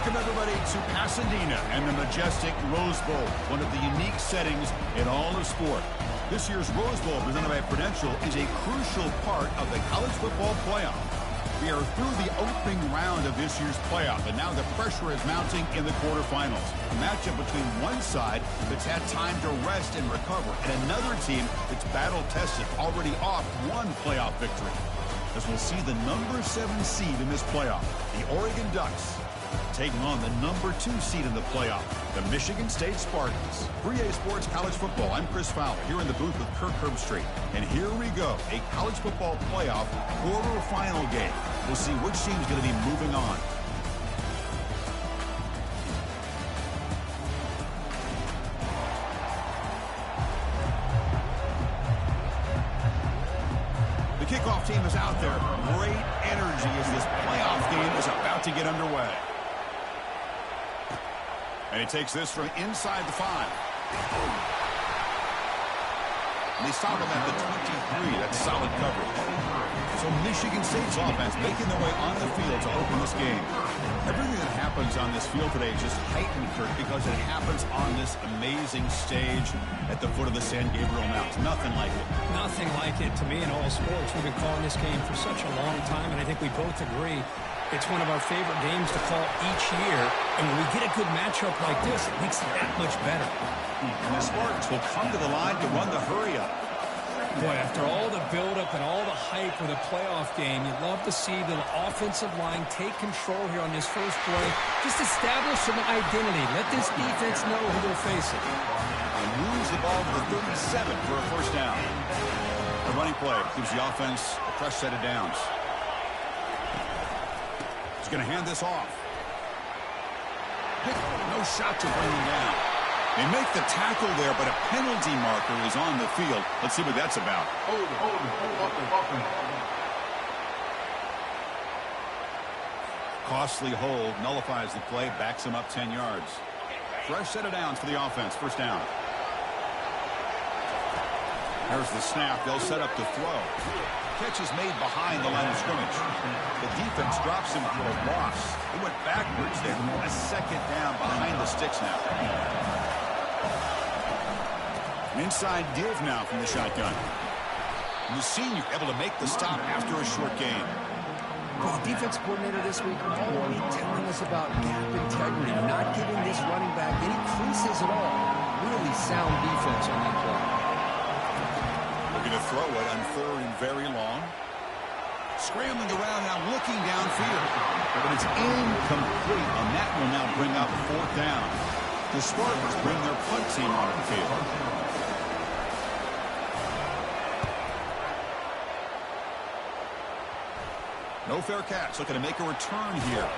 Welcome, everybody, to Pasadena and the majestic Rose Bowl, one of the unique settings in all of sport. This year's Rose Bowl, presented by Prudential, is a crucial part of the college football playoff. We are through the opening round of this year's playoff, and now the pressure is mounting in the quarterfinals. A matchup between one side that's had time to rest and recover, and another team that's battle-tested, already off one playoff victory. As we'll see the number 7 seed in this playoff, the Oregon Ducks, taking on the number 2 seed in the playoff, the Michigan State Spartans. 3A Sports College Football, I'm Chris Fowler, here in the booth with Kirk Herbstreit. And here we go, a college football playoff quarterfinal game. We'll see which team's going to be moving on. The kickoff team is out there. Great energy as this playoff game is about to get underway. And he takes this from inside the 5. And they stop him at the 23. That's solid coverage. So Michigan State's offense making their way on the field to open this game. Everything that happens on this field today is just heightened, Kurt, because it happens on this amazing stage at the foot of the San Gabriel Mountains. Nothing like it. Nothing like it to me in all sports. We've been calling this game for such a long time, and I think we both agree it's one of our favorite games to call each year. And when we get a good matchup like this, it makes it that much better. And the Spartans will come to the line to run the hurry-up. Boy, after all the build-up and all the hype with a playoff game, you'd love to see the offensive line take control here on this first play. Just establish some identity. Let this defense know who they're facing. And moves the ball to the 37 for a first down. The running play gives the offense a fresh set of downs. He's going to hand this off. No shot to bring him down. They make the tackle there, but a penalty marker is on the field. Let's see what that's about. Costly hold, nullifies the play, backs him up 10 yards. Fresh set of downs for the offense, first down. There's the snap, they'll set up to throw. Catch is made behind the line of scrimmage. The defense drops him for a loss. He went backwards there. A second down behind the sticks now. An inside give now from the shotgun. And the senior able to make the stop after a short gain. Well, the defense coordinator this week all week telling us about gap integrity, not giving this running back any creases at all. Really sound defense on that play. Looking to throw it on 3rd and very long. Scrambling around now, looking downfield. But it's incomplete, and that will now bring up 4th down. The Spartans bring their punt team onto the field. No fair catch. Looking to make a return here.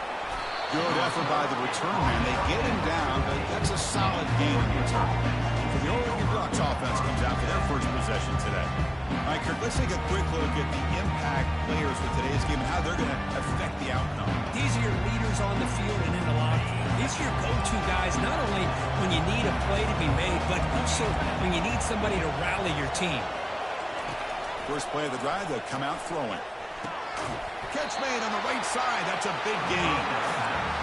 Good effort by the return man. They get him down, but that's a solid gain in return. For the Oregon Ducks, offense comes out for their first possession today. All right, Kirk, let's take a quick look at the impact players for today's game and how they're going to affect the outcome. These are your leaders on the field and in the locker room. These are your go-to guys, not only when you need a play to be made, but also when you need somebody to rally your team. First play of the drive, they'll come out throwing. Catch made on the right side. That's a big gain.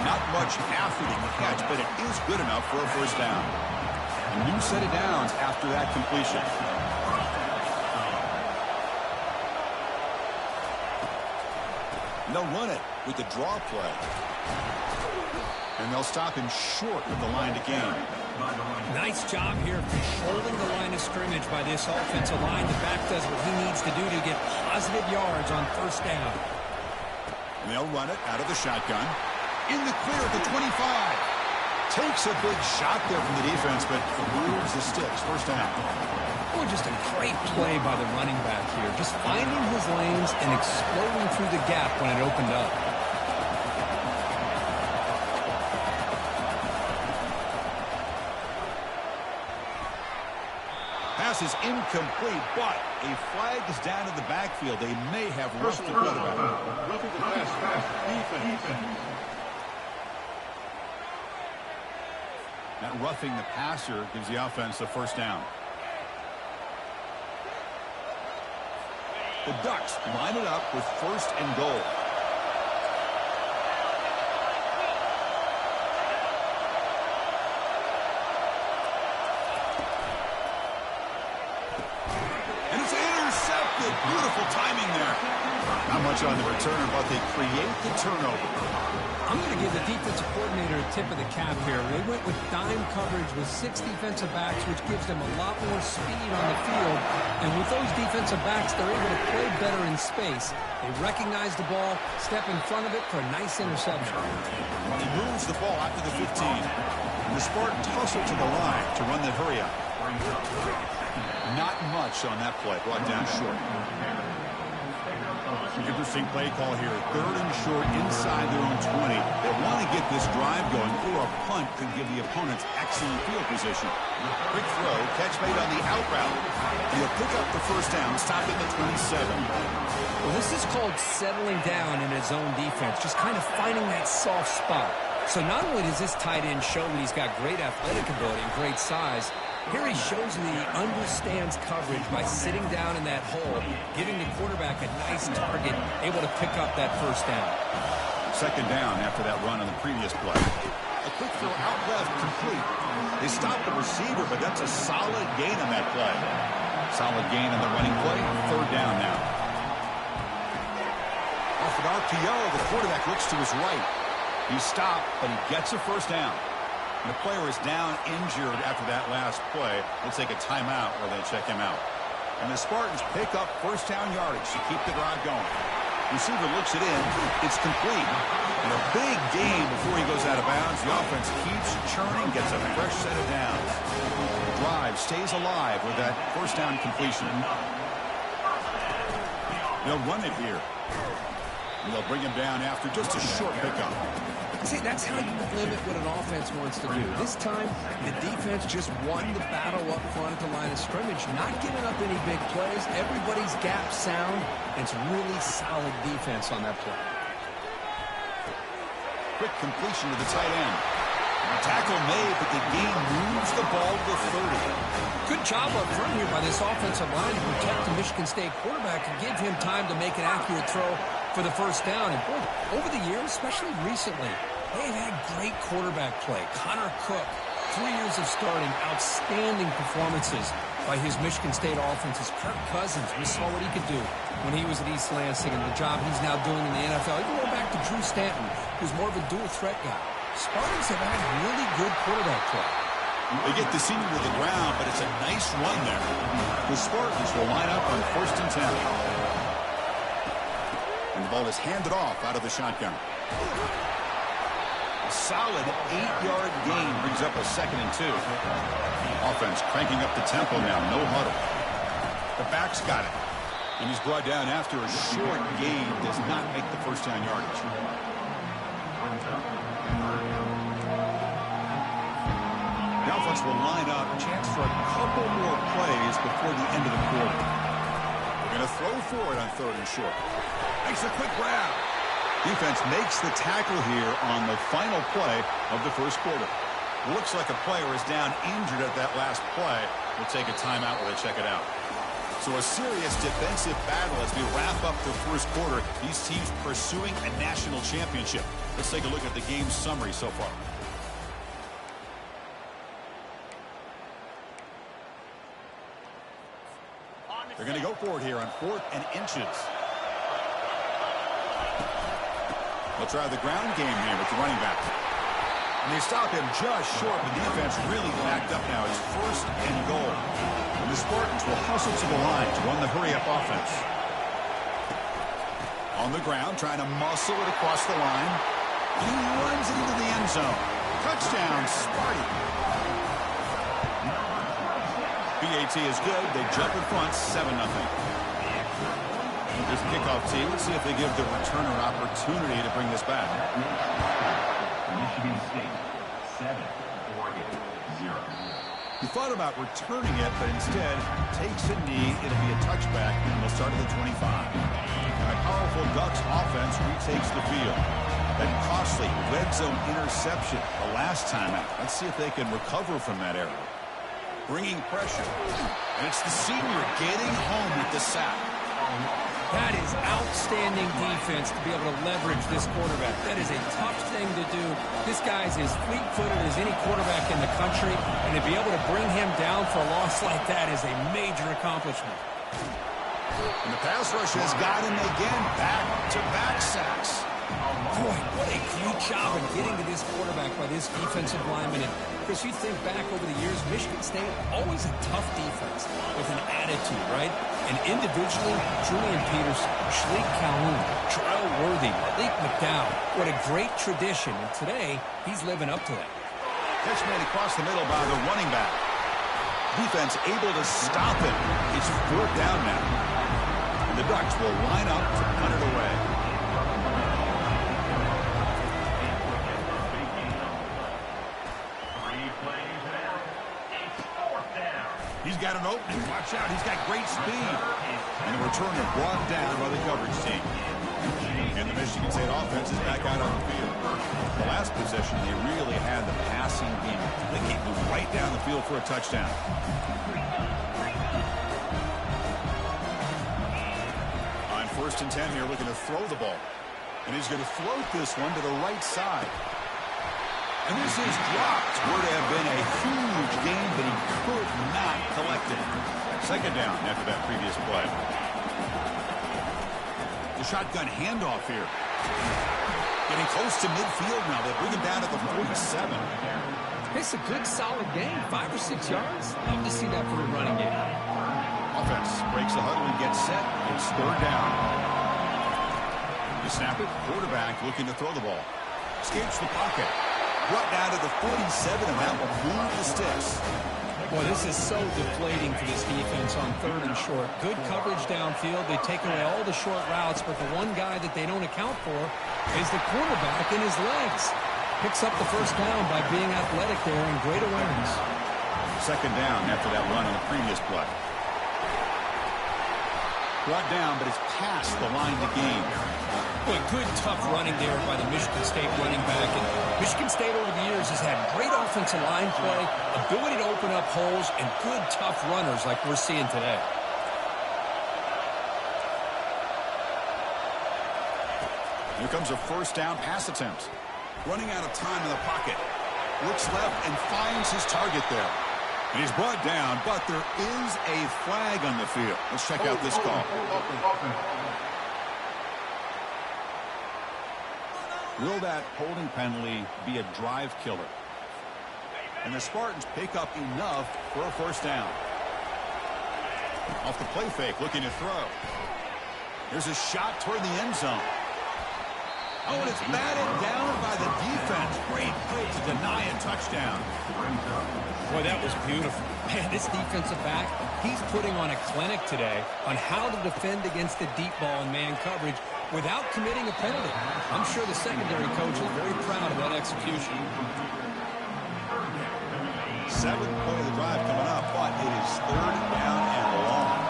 Not much after the catch, but it is good enough for a first down. A new set of downs after that completion. And they'll run it with the draw play. And they'll stop him short of the line to gain. Nice job here controlling the line of scrimmage by this offensive line. The back does what he needs to do to get positive yards on first down. And they'll run it out of the shotgun. In the clear at the 25. Takes a big shot there from the defense, but moves the sticks. First down. Oh, just a great play by the running back here. Just finding his lanes and exploding through the gap when it opened up. Pass is incomplete, but a flag is down in the backfield. They may have roughed the quarterback. Roughing the pass. Defense. That roughing the passer gives the offense a first down. The Ducks line it up with 1st and goal. Beautiful timing there. Not much on the return, but they create the turnover. I'm going to give the defensive coordinator a tip of the cap here. They went with dime coverage with 6 defensive backs, which gives them a lot more speed on the field. And with those defensive backs, they're able to play better in space. They recognize the ball, step in front of it for a nice interception. He moves the ball after the 15. And the Spartans hustle to the line to run the hurry up. Not much on that play, brought down short. Interesting play call here. 3rd and short inside their own 20. They want to get this drive going, or a punt could give the opponents excellent field position. Quick throw, catch made on the out route. He'll pick up the first down, stopping at 27. Well, this is called settling down in his own defense, just kind of finding that soft spot. So not only does this tight end show that he's got great athletic ability and great size, here he shows that he understands coverage by sitting down in that hole, giving the quarterback a nice target, able to pick up that first down. 2nd down after that run on the previous play. A quick throw out left, complete. They stop the receiver, but that's a solid gain on that play. Solid gain on the running play. 3rd down now. Off an RPO, the quarterback looks to his right. He stopped, but he gets a first down. And the player is down injured after that last play. They'll take a timeout or they check him out. And the Spartans pick up first down yardage to keep the drive going. Receiver looks it in. It's complete. And a big gain before he goes out of bounds. The offense keeps churning, gets a fresh set of downs. The drive stays alive with that first down completion. They'll run it here. And they'll bring him down after just a short pickup. See, that's how you limit what an offense wants to do. This time, the defense just won the battle up front at the line of scrimmage, not giving up any big plays. Everybody's gap sound. It's really solid defense on that play. Quick completion to the tight end. Tackle made, but the game moves the ball to 30. Good job up front here by this offensive line to protect the Michigan State quarterback and give him time to make an accurate throw for the first down. And boy, over the years, especially recently, they've had great quarterback play. Connor Cook, 3 years of starting, outstanding performances by his Michigan State offenses. Kirk Cousins, we saw what he could do when he was at East Lansing and the job he's now doing in the NFL. Even going back to Drew Stanton, who's more of a dual threat guy. Spartans have had really good quarterback play. They get the senior to the ground, but it's a nice run there. The Spartans will line up on 1st and 10. And the ball is handed off out of the shotgun. A solid 8-yard gain brings up a 2nd and 2. Offense cranking up the tempo now, no huddle. The back's got it. And he's brought down after a short gain, does not make the first down yardage. The offense will line up, chance for a couple more plays before the end of the quarter. They're going to throw for it on 3rd and short. Makes a quick grab. Defense makes the tackle here on the final play of the first quarter. Looks like a player is down injured at that last play. We'll take a timeout while they check it out. So a serious defensive battle as we wrap up the first quarter. These teams pursuing a national championship. Let's take a look at the game's summary so far. They're going to go for it here on 4th and inches. They'll try the ground game here with the running back. And they stop him just short. The defense really backed up now. It's 1st and goal. And the Spartans will hustle to the line to run the hurry-up offense. On the ground, trying to muscle it across the line. And he runs it into the end zone. Touchdown, Sparty. BAT is good. They jump in front, 7-0. There's the kickoff team. Let's see if they give the returner opportunity to bring this back. Michigan State, 7, Oregon, 0. He thought about returning it, but instead takes a knee. It'll be a touchback, and they'll start at the 25. And a powerful Ducks offense retakes the field. That costly red zone interception the last time out. Let's see if they can recover from that error. Bringing pressure. And it's the senior getting home with the sack. That is outstanding defense to be able to leverage this quarterback. That is a tough thing to do. This guy's as fleet-footed as any quarterback in the country, and to be able to bring him down for a loss like that is a major accomplishment. And the pass rush has got him again. Back-to-back sacks. Boy, what a great job of getting to this quarterback by this defensive lineman. And Chris, you think back over the years, Michigan State, always a tough defense with an attitude, right? And individually, Julian Peterson, Shalik Calhoun, Terrell Worthy, Malik McDowell, what a great tradition. And today, he's living up to that. Catch made across the middle by the running back. Defense able to stop him. It's 4th down now. And the Ducks will line up to punt it away. He's got an opening. Watch out. He's got great speed. And the returner brought down by the coverage team. And the Michigan State offense is back out on the field. The last possession, they really had the passing game. They can't move right down the field for a touchdown. On 1st and 10 here, looking to throw the ball. And he's going to float this one to the right side. And this is dropped. Would have been a huge gain, but he could not collect it. 2nd down after that previous play. The shotgun handoff here. Getting close to midfield now. They bring him down at the 47. It's a good, solid game. 5 or 6 yards. Love to see that for a running game. Offense breaks the huddle and gets set. It's 3rd down. You snap it. Quarterback looking to throw the ball. Escapes the pocket. Brought down to the 47, and that will move the sticks. Boy, this is so deflating for this defense on 3rd and short. Good coverage downfield. They take away all the short routes, but the one guy that they don't account for is the quarterback in his legs. Picks up the 1st down by being athletic there and great awareness. 2nd down after that run on the previous play. Brought down, but it's past the line to gain. Boy, good, tough running there by the Michigan State running back. And Michigan State over the years has had great offensive line play, ability to open up holes, and good, tough runners like we're seeing today. Here comes a 1st down pass attempt. Running out of time in the pocket. Looks left and finds his target there. And he's brought down, but there is a flag on the field. Let's check out this call. Will that holding penalty be a drive killer? And the Spartans pick up enough for a 1st down. Off the play fake, looking to throw. There's a shot toward the end zone. Oh, and it's batted down by the defense. Great play to deny a touchdown. Boy, that was beautiful. Man, this defensive back, he's putting on a clinic today on how to defend against the deep ball and man coverage without committing a penalty. I'm sure the secondary coach is very proud of that execution. 7th play of the drive coming up, but it is 3rd down and long.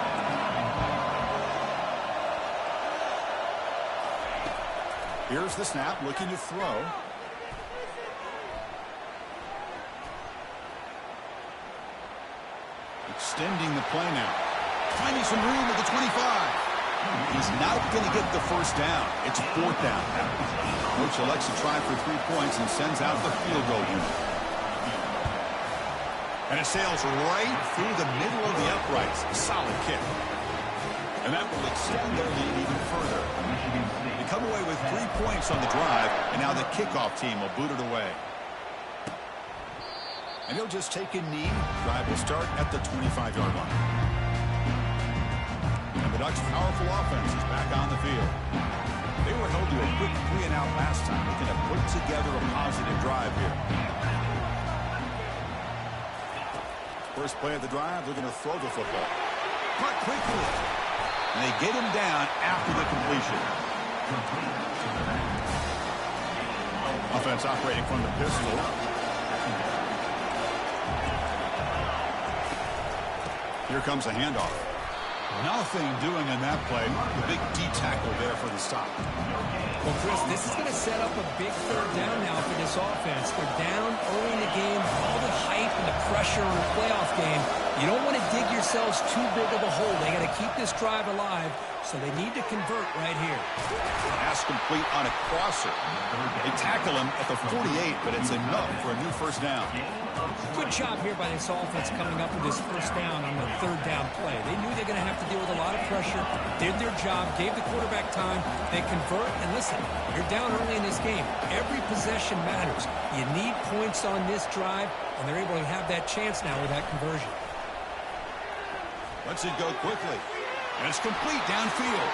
Here's the snap, looking to throw. Extending the play now. Finding some room at the 25. He's not going to get the 1st down. It's 4th down. Coach elects to try for 3 points and sends out the field goal unit. And it sails right through the middle of the uprights. Solid kick. And that will extend their lead even further. They come away with 3 points on the drive, and now the kickoff team will boot it away. And he'll just take a knee. Drive will start at the 25-yard line. And the Ducks' powerful offense is back on the field. They were held to a quick 3-and-out last time. They can have put together a positive drive here. First play of the drive, they're going to throw the football. Cut quickly. And they get him down after the completion. Offense operating from the pistol. Here comes a handoff. Nothing doing in that play. The big D tackle there for the stop. Well, Chris, this is going to set up a big 3rd down now for this offense. They're down early in the game. All the hype and the pressure on a playoff game. You don't want to dig yourselves too big of a hole. They got to keep this drive alive, so they need to convert right here. Pass complete on a crosser. They tackle him at the 48, but it's enough for a new first down. Good job here by this offense coming up with this first down on the third down play. They knew they're going to have to deal with a lot of pressure, did their job, gave the quarterback time. They convert, and listen, you're down early in this game. Every possession matters. You need points on this drive, and they're able to have that chance now with that conversion. Lets it go quickly. And it's complete downfield.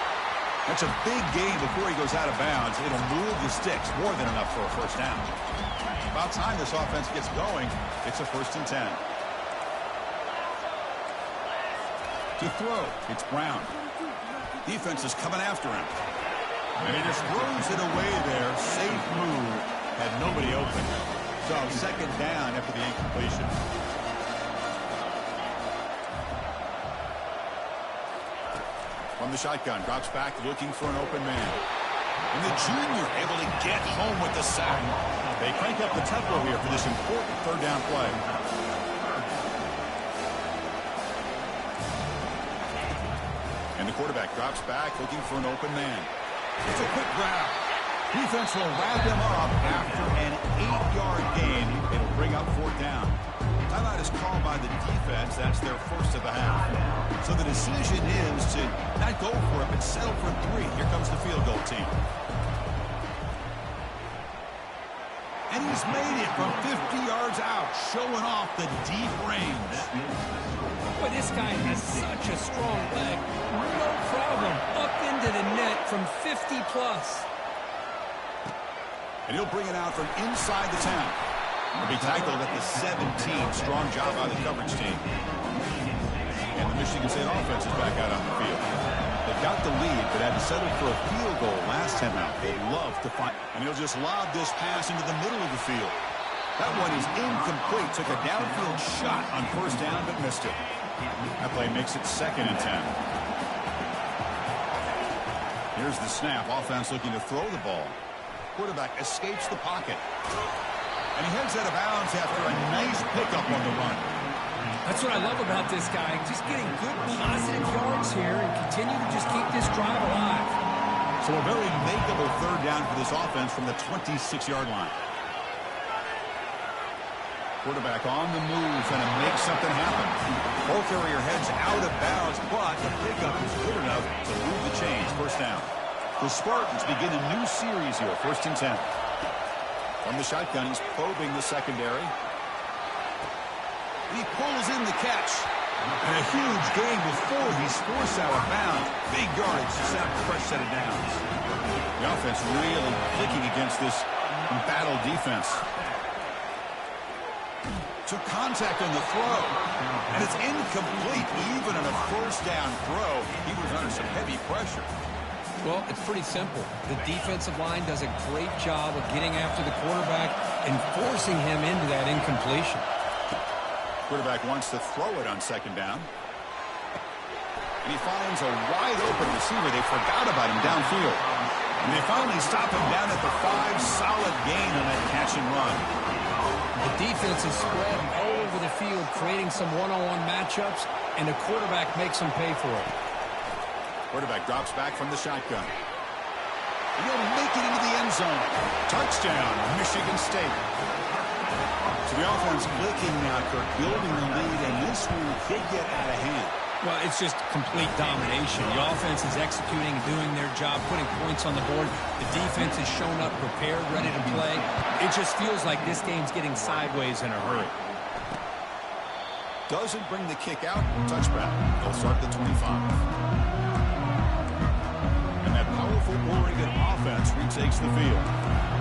That's a big gain before he goes out of bounds. It'll move the sticks, more than enough for a first down. About time this offense gets going. It's a 1st and 10. To throw, it's Brown. Defense is coming after him. And he just throws it away there. Safe move. Had nobody open. So 2nd down after the incompletion. From the shotgun, drops back looking for an open man. And the junior able to get home with the sack. They crank up the tempo here for this important 3rd down play. And the quarterback drops back looking for an open man. It's a quick grab. Defense will wrap him up after an 8-yard gain. It'll bring up 4th down. Timeout is called by the defense. That's their first of the half. So the decision is to not go for it, but settle for 3. Here comes the field goal team. And he's made it from 50 yards out, showing off the deep range. Boy, this guy has such a strong leg. No problem. Up into the net from 50 plus. And he'll bring it out from inside the 10. He'll be tackled at the 17. Strong job by the coverage team. And the Michigan State offense is back out on the field. They've got the lead, but had to settle for a field goal last time out. They love to find. And he'll just lob this pass into the middle of the field. That one is incomplete. Took a downfield shot on 1st down, but missed it. That play makes it 2nd and 10. Here's the snap. Offense looking to throw the ball. Quarterback escapes the pocket. And he heads out of bounds after a nice pickup on the run. That's what I love about this guy. Just getting good positive yards here and continue to just keep this drive alive. So a very makeable 3rd down for this offense from the 26-yard line. Quarterback on the move and to make something happen. Ball carrier heads out of bounds, but the pickup is good enough to move the chains. 1st down. The Spartans begin a new series here. 1st and 10. From the shotgun, he's probing the secondary. He pulls in the catch. And a huge gain before he's forced out of bounds. Big yardage to set up a fresh set of downs. The offense really clicking against this embattled defense. Took contact on the throw. And it's incomplete. Even on a 1st down throw, he was under some heavy pressure. Well, it's pretty simple. The defensive line does a great job of getting after the quarterback and forcing him into that incompletion. Quarterback wants to throw it on 2nd down. And he finds a wide open receiver. They forgot about him downfield. And they finally stop him down at the 5. Solid gain on that catch and run. The defense is spread all over the field, creating some one-on-one matchups, and the quarterback makes them pay for it. Quarterback drops back from the shotgun. And he'll make it into the end zone. Touchdown, Michigan State. So the offense clicking now, Kirk, building the lead, and this one could get out of hand. Well, it's just complete domination. The offense is executing and doing their job, putting points on the board. The defense has shown up, prepared, ready to play. It just feels like this game's getting sideways in a hurry. Doesn't bring the kick out. Touchback. They'll start the 25. And that powerful Oregon offense retakes the field.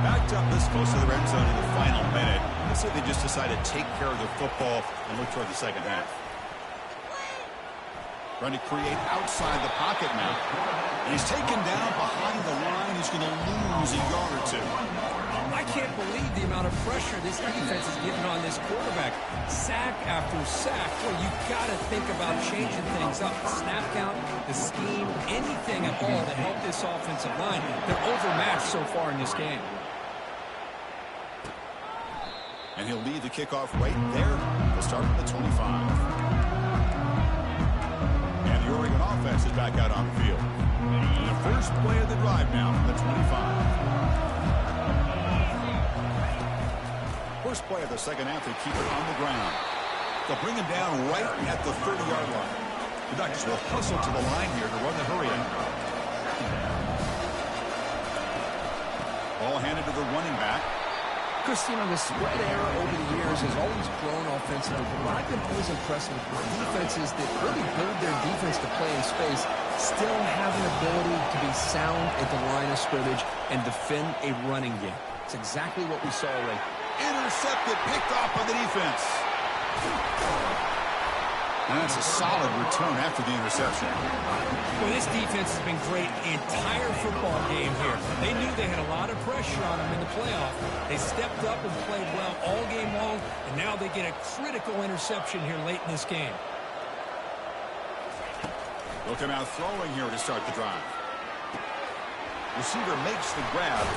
Backed up this close to the red zone in the final minute. Let's say they just decide to take care of the football and look toward the 2nd half. Trying to create outside the pocket now. And he's taken down behind the line. He's going to lose a yard or 2. I can't believe the amount of pressure this defense is getting on this quarterback. Sack after sack. Well, you got to think about changing things up. The snap count, the scheme, anything at all to help this offensive line. They're overmatched so far in this game. And he'll lead the kickoff right there. We'll start at the 25. offense is back out on the field. And the first play of the drive now from the 25. First play of the second half, they keep it on the ground. They'll bring him down right at the 30-yard line. The Ducks will hustle to the line here to run the hurry in. Ball handed to the running back. Christine, the spread era over the years has always grown offensively, but what I've been always impressed with defenses that really build their defense to play in space still have an ability to be sound at the line of scrimmage and defend a running game. It's exactly what we saw already. Intercepted, picked off by the defense. And that's a solid return after the interception. Well, this defense has been great the entire football game here. They knew they had a lot of pressure on them in the playoff. They stepped up and played well all game long, and now they get a critical interception here late in this game. They'll come out throwing here to start the drive. Receiver makes the grab.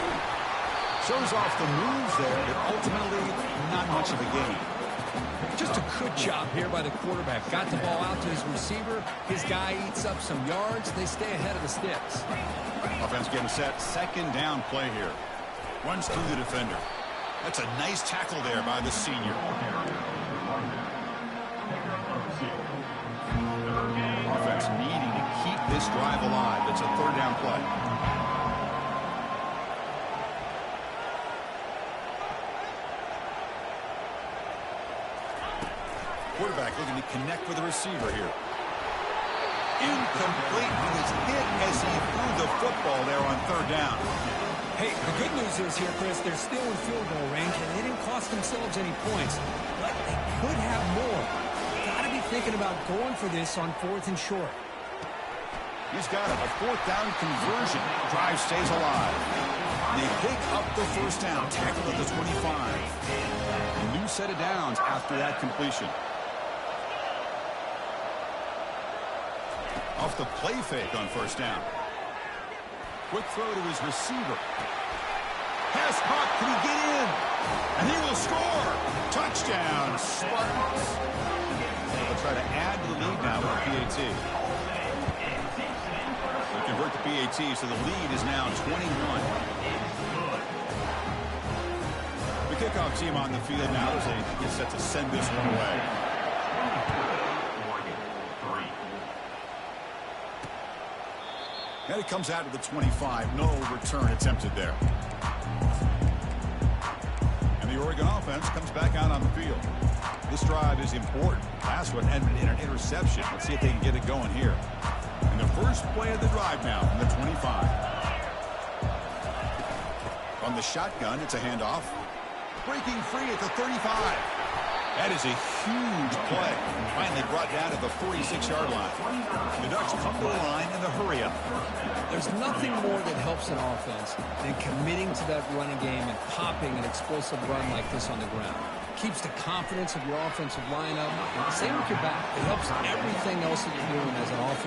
Shows off the moves there, but ultimately not much of a gain. Just a good job here by the quarterback. Got the ball out to his receiver. His guy eats up some yards. They stay ahead of the sticks. Offense getting set. Second down play here. Runs through the defender. That's a nice tackle there by the senior. Offense needing to keep this drive alive. It's a third down play. Quarterback looking to connect with the receiver here. Incomplete. He was hit as he threw the football there on third down. Hey, the good news is here, Chris, they're still in field goal range, and they didn't cost themselves any points. But they could have more. Got to be thinking about going for this on 4th and short. He's got it. A 4th down conversion. Drive stays alive. They pick up the first down. Tackle at the 25. A new set of downs after that completion. Off the play fake on first down. Quick throw to his receiver. Pass caught. Can he get in? And he will score. Touchdown, Spartans. They'll try to add to the lead now with the PAT. They convert the PAT, so the lead is now 21. The kickoff team on the field now as they get set to send this one away. And it comes out to the 25. No return attempted there. And the Oregon offense comes back out on the field. This drive is important. Last one ended in an interception. Let's see if they can get it going here. And the first play of the drive now from the 25. From the shotgun, it's a handoff. Breaking free at the 35. That is a huge play. Finally brought down to the 46-yard line. The Ducks come to the line in the hurry-up. There's nothing more that helps an offense than committing to that running game and popping an explosive run like this on the ground. Keeps the confidence of your offensive lineup. Same with your back. It helps everything else that you're doing as an offense.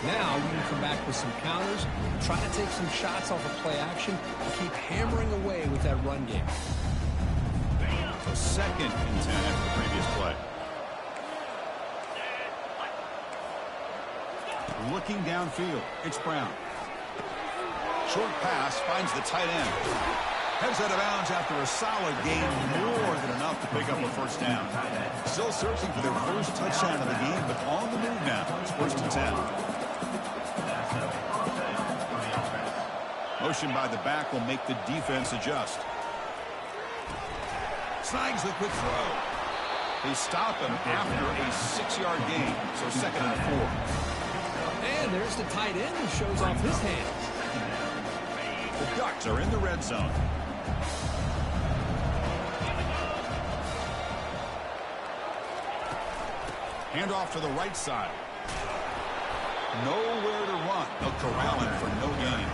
Now we can come back with some counters, try to take some shots off of play action, and keep hammering away with that run game. So 2nd and 10 after the previous play. Looking downfield, it's Brown. Short pass finds the tight end. Heads out of bounds after a solid gain, more than enough to pick up a first down. Still searching for their first touchdown of the game, but on the move now. It's 1st and 10. Motion by the back will make the defense adjust. Snags the quick throw. They stop him after a 6-yard gain, so 2nd and 4. And there's the tight end who shows off his hands. The Ducks are in the red zone. Hand off to the right side. Nowhere to run. They'll corral him for no gain.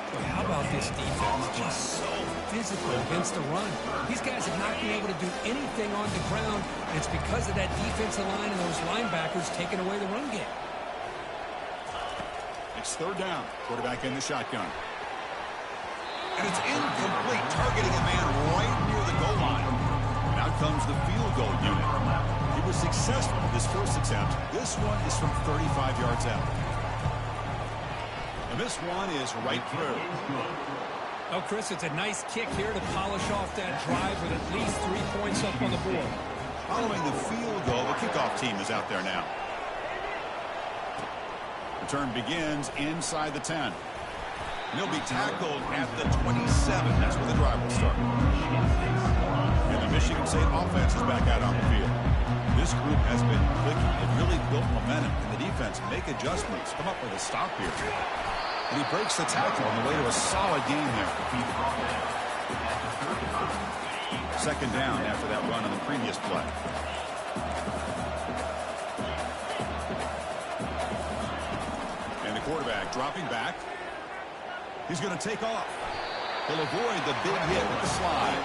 Boy, how about this defense? Just so physical against the run. These guys have not been able to do anything on the ground, and it's because of that defensive line and those linebackers taking away the run game. It's third down. Quarterback in the shotgun. And it's incomplete, targeting a man right near the goal line. And out comes the field goal unit. He was successful with his first attempt. This one is from 35 yards out. And this one is right through. Oh, Chris, it's a nice kick here to polish off that drive with at least 3 points up on the board. Following the field goal, the kickoff team is out there now. Return begins inside the 10. And he'll be tackled at the 27. That's where the drive will start. And the Michigan State offense is back out on the field. This group has been clicking. It really built momentum. And the defense make adjustments. Come up with a stop here. And he breaks the tackle on the way to a solid game there. Second down after that run on the previous play. And the quarterback dropping back. He's going to take off. He'll avoid the big hit with the slide.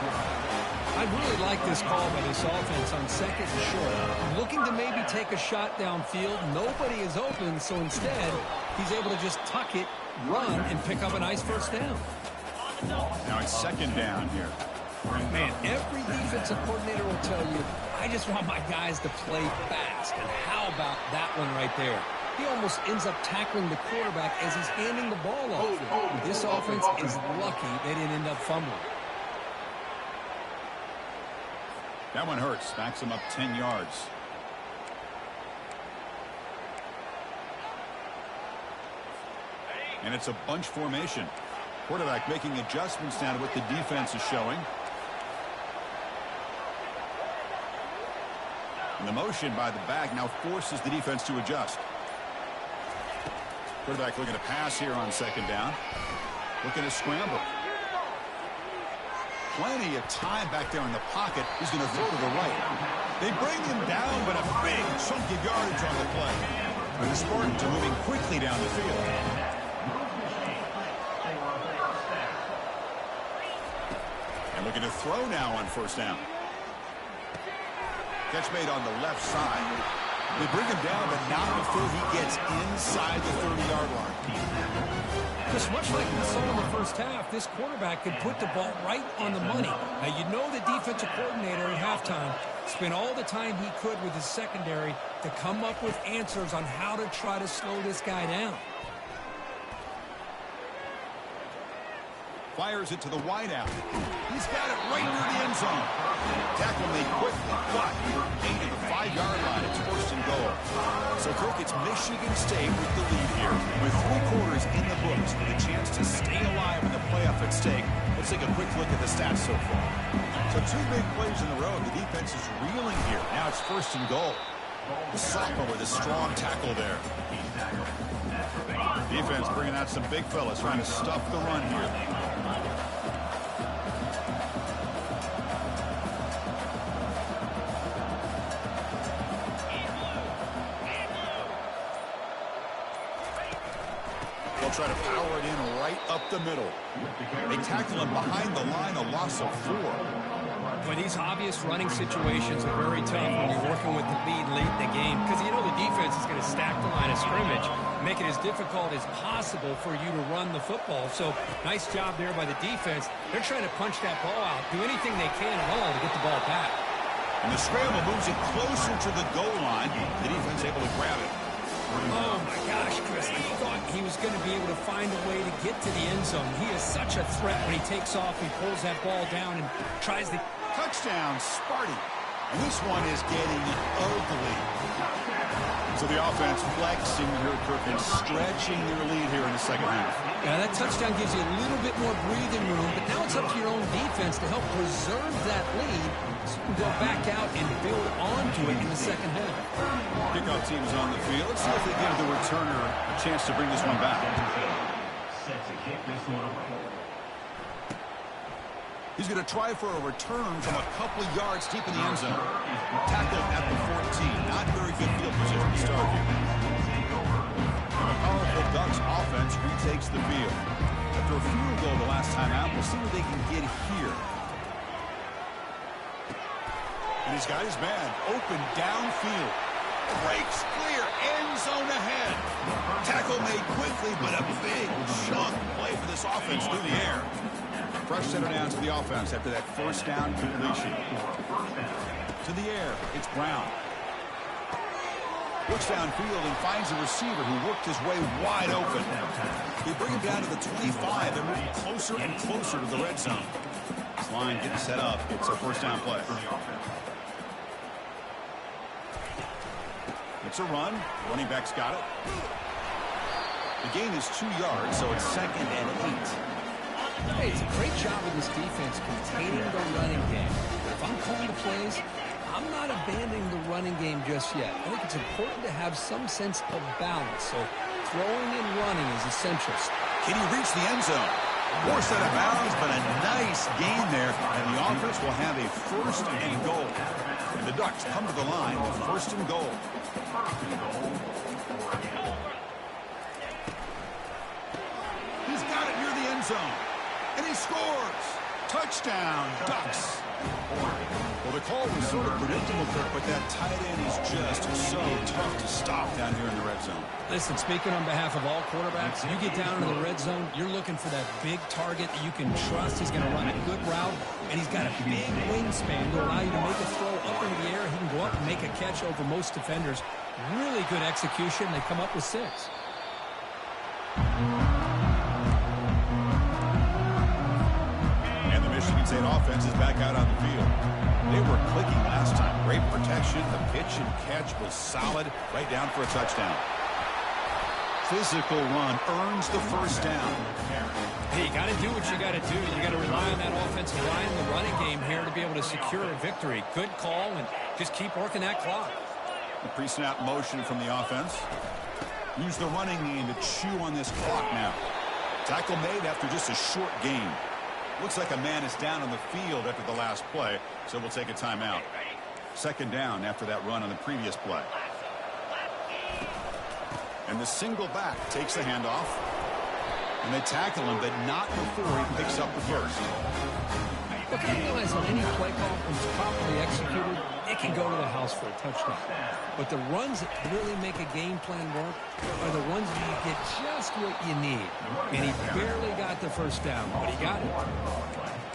I really like this call by this offense on second and short. Looking to maybe take a shot downfield. Nobody is open, so instead, he's able to just tuck it, run, and pick up a nice first down. Now it's second down here. Man, every defensive coordinator will tell you, I just want my guys to play fast. And how about that one right there? He almost ends up tackling the quarterback as he's handing the ball off. This offense is lucky they didn't end up fumbling. That one hurts. Backs him up 10 yards. And it's a bunch formation. Quarterback making adjustments now to what the defense is showing. And the motion by the back now forces the defense to adjust. Quarterback looking to pass here on second down. Looking to scramble. Plenty of time back there in the pocket. He's going to throw to the right. They bring him down, but a big chunk of yardage on the play. And the Spartans are moving quickly down the field. And looking to throw now on first down. Catch made on the left side. They bring him down, but not before he gets inside the 30-yard line. Just much like we saw in the first half, this quarterback could put the ball right on the money. Now, you know the defensive coordinator at halftime spent all the time he could with his secondary to come up with answers on how to try to slow this guy down. Fires it to the wideout. He's got it right near the end zone. Tackle made quickly, but gain to the 5-yard line. It's first and goal. So, Kirk, it's Michigan State with the lead here. With 3 quarters in the books with a chance to stay alive with the playoff at stake. Let's take a quick look at the stats so far. So 2 big plays in a row. The defense is reeling here. Now it's first and goal. The sophomore with a strong tackle there. Defense bringing out some big fellas trying to stuff the run here. They'll try to power it in right up the middle. They tackle him behind the line, a loss of 4. But these obvious running situations are very tough when you're working with the lead late in the game, because you know the defense is going to stack the line of scrimmage, make it as difficult as possible for you to run the football. So nice job there by the defense. They're trying to punch that ball out, do anything they can at all to get the ball back. And the scramble moves it closer to the goal line. The defense able to grab it. Oh, my gosh, Chris. I thought he was going to be able to find a way to get to the end zone. He is such a threat when he takes off. He pulls that ball down and tries to... Touchdown, Sparty. And this one is getting ugly. So the offense flexing here, Kirk, and stretching their lead here in the second half. Yeah, that touchdown gives you a little bit more breathing room, but now it's up to your own defense to help preserve that lead so you can go back out and build onto it in the second half. Kickoff team is on the field. Let's see if they give the returner a chance to bring this one back. Set to kick this one away. He's going to try for a return from a couple yards deep in the end zone. Tackled at the 14. Not very good field position to start here. The powerful Ducks offense retakes the field. After a field goal the last time out, we'll see what they can get here. And he's got his man open downfield. Breaks clear, end zone ahead. Tackle made quickly, but a big chunk play for this offense through the air. Fresh center down to the offense after that first down completion. To the air, it's Brown. Looks downfield and finds a receiver who worked his way wide open. They bring him down to the 25 and move closer and closer to the red zone. This line getting set up. It's a first down play. It's a run. Running back's got it. The gain is 2 yards, so it's 2nd and 8. Hey, it's a great job of this defense containing the running game. If I'm calling the plays, I'm not abandoning the running game just yet. I think it's important to have some sense of balance. So throwing and running is essential. Can he reach the end zone? More set of bounds, but a nice gain there. And the offense will have a 1st and goal. And the Ducks come to the line with 1st and goal. He's got it near the end zone. And he scores! Touchdown, Ducks! Well, the call was sort of predictable, Kirk, but that tight end is just so tough to stop down here in the red zone. Listen, speaking on behalf of all quarterbacks, you get down into the red zone, you're looking for that big target that you can trust. He's going to run a good route, and he's got a big wingspan to allow you to make a throw up into the air. He can go up and make a catch over most defenders. Really good execution. They come up with 6. Michigan State offense is back out on the field. They were clicking last time. Great protection. The pitch and catch was solid. Right down for a touchdown. Physical run earns the first down. Hey, you got to do what you got to do. You got to rely on that offensive line in the running game here to be able to secure a victory. Good call, and just keep working that clock. The pre-snap motion from the offense. Use the running game to chew on this clock now. Tackle made after just a short gain. Looks like a man is down on the field after the last play, so we'll take a timeout. 2nd down after that run on the previous play. And the single back takes the handoff. And they tackle him, but not before he picks up the first. Look, I realize on any play call, when it's properly executed, it can go to the house for a touchdown. But the runs that really make a game plan work are the ones where you get just what you need. And he barely got the first down, but he got it.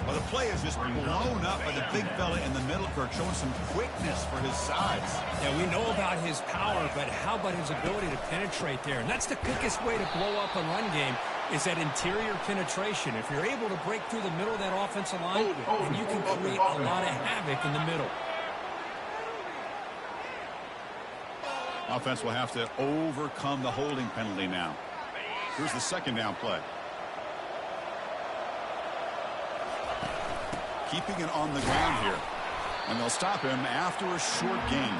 Well, the play is just blown up by the big fella in the middle, Kirk, showing some quickness for his size. Yeah, we know about his power, but how about his ability to penetrate there? And that's the quickest way to blow up a run game, is that interior penetration. If you're able to break through the middle of that offensive line, then you can create a lot of havoc in the middle. Offense will have to overcome the holding penalty now. Here's the 2nd down play. Keeping it on the ground here. And they'll stop him after a short gain.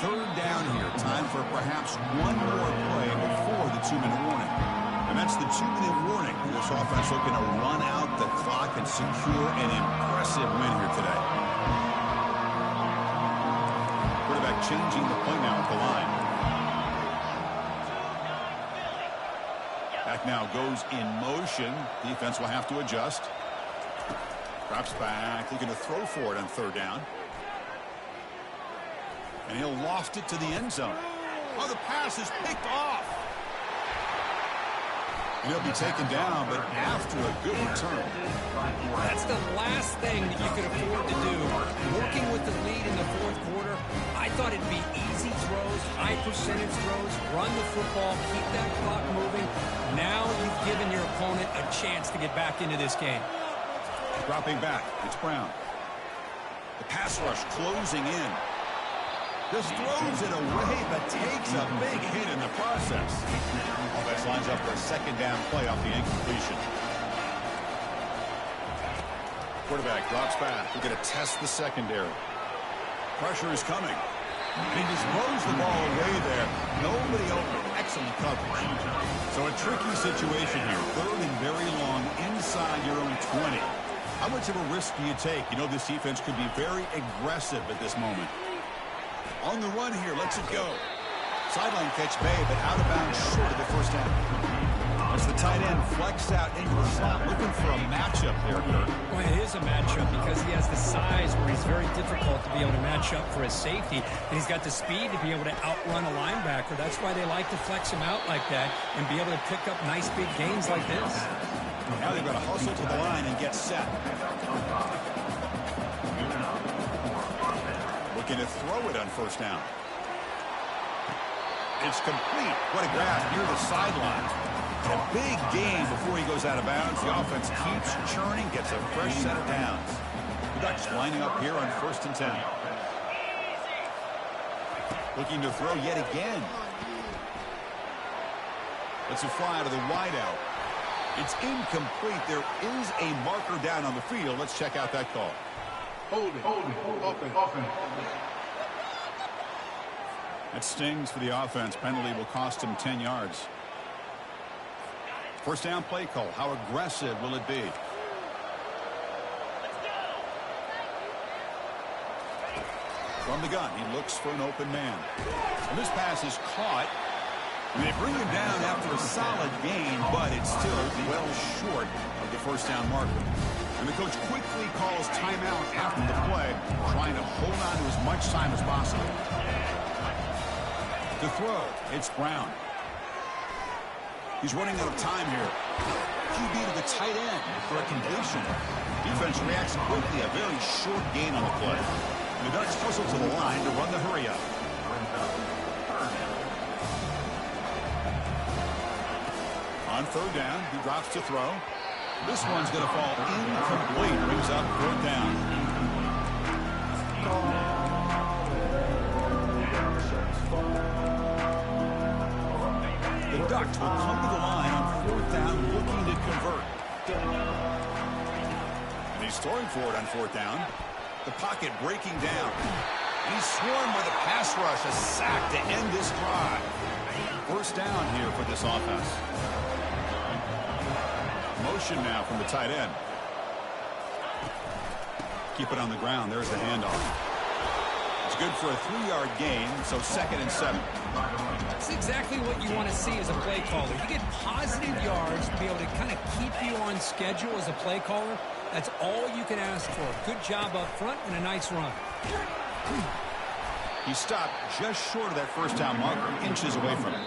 3rd down here. Time for perhaps one more play before the 2-minute warning. And that's the 2-minute warning. This offense looking to run out the clock and secure an impressive win here today. Quarterback changing the play now at the line. Back now goes in motion. Defense will have to adjust. Drops back, looking to throw for it on 3rd down. And he'll loft it to the end zone. Oh, the pass is picked off. And he'll be taken down, but after a good return. That's the last thing that you could afford to do. Working with the lead in the 4th quarter, I thought it'd be easy throws, high percentage throws, run the football, keep that clock moving. Now you've given your opponent a chance to get back into this game. Dropping back, it's Brown. The pass rush closing in. Just throws it away, but takes a big hit in the process. Offense lines up for a 2nd down play off the incompletion. Quarterback drops back. We're going to test the secondary. Pressure is coming. And he just throws the ball away there. Nobody open. Excellent coverage. So a tricky situation here. Third and very long inside your own 20. How much of a risk do you take? You know, this defense could be very aggressive at this moment. On the run here, lets it go. Sideline catch made, but out of bounds short of the first down. As the tight end flexed out into the slot, looking for a matchup there, Kurt. Well, it is a matchup because he has the size where he's very difficult to be able to match up for his safety. And he's got the speed to be able to outrun a linebacker. That's why they like to flex him out like that and be able to pick up nice big gains like this. Now they've got to hustle to the line and get set. Looking to throw it on first down. It's complete. What a grab near the sideline. A big gain before he goes out of bounds. The offense keeps churning, gets a fresh set of downs. The Ducks lining up here on 1st and 10. Looking to throw yet again. It's a fly to the wideout. It's incomplete. There is a marker down on the field. Let's check out that call. Holding. Offense. That stings for the offense. Penalty will cost him 10 yards. First down play call. How aggressive will it be? From the gun, he looks for an open man. And this pass is caught. And they bring him down after a solid gain, but it's still well short of the first down marker. And the coach quickly calls timeout after the play, trying to hold on to as much time as possible. To throw, it's Brown. He's running out of time here. QB to the tight end for a completion. Defense reacts quickly, a very short gain on the play. And the Ducks hustle to the line to run the hurry up. On third down, he drops to throw. This one's going to fall incomplete. Brings up fourth down. The Ducks will come to the line on fourth down, looking to convert. And he's throwing for it on fourth down. The pocket breaking down. And he's swarmed by the pass rush. A sack to end this drive. First down here for this offense. Motion now from the tight end. Keep it on the ground. There's the handoff. It's good for a 3-yard gain, so 2nd and 7. That's exactly what you want to see as a play caller. You get positive yards to be able to kind of keep you on schedule as a play caller. That's all you can ask for. Good job up front and a nice run. He stopped just short of that first down marker, inches away from it.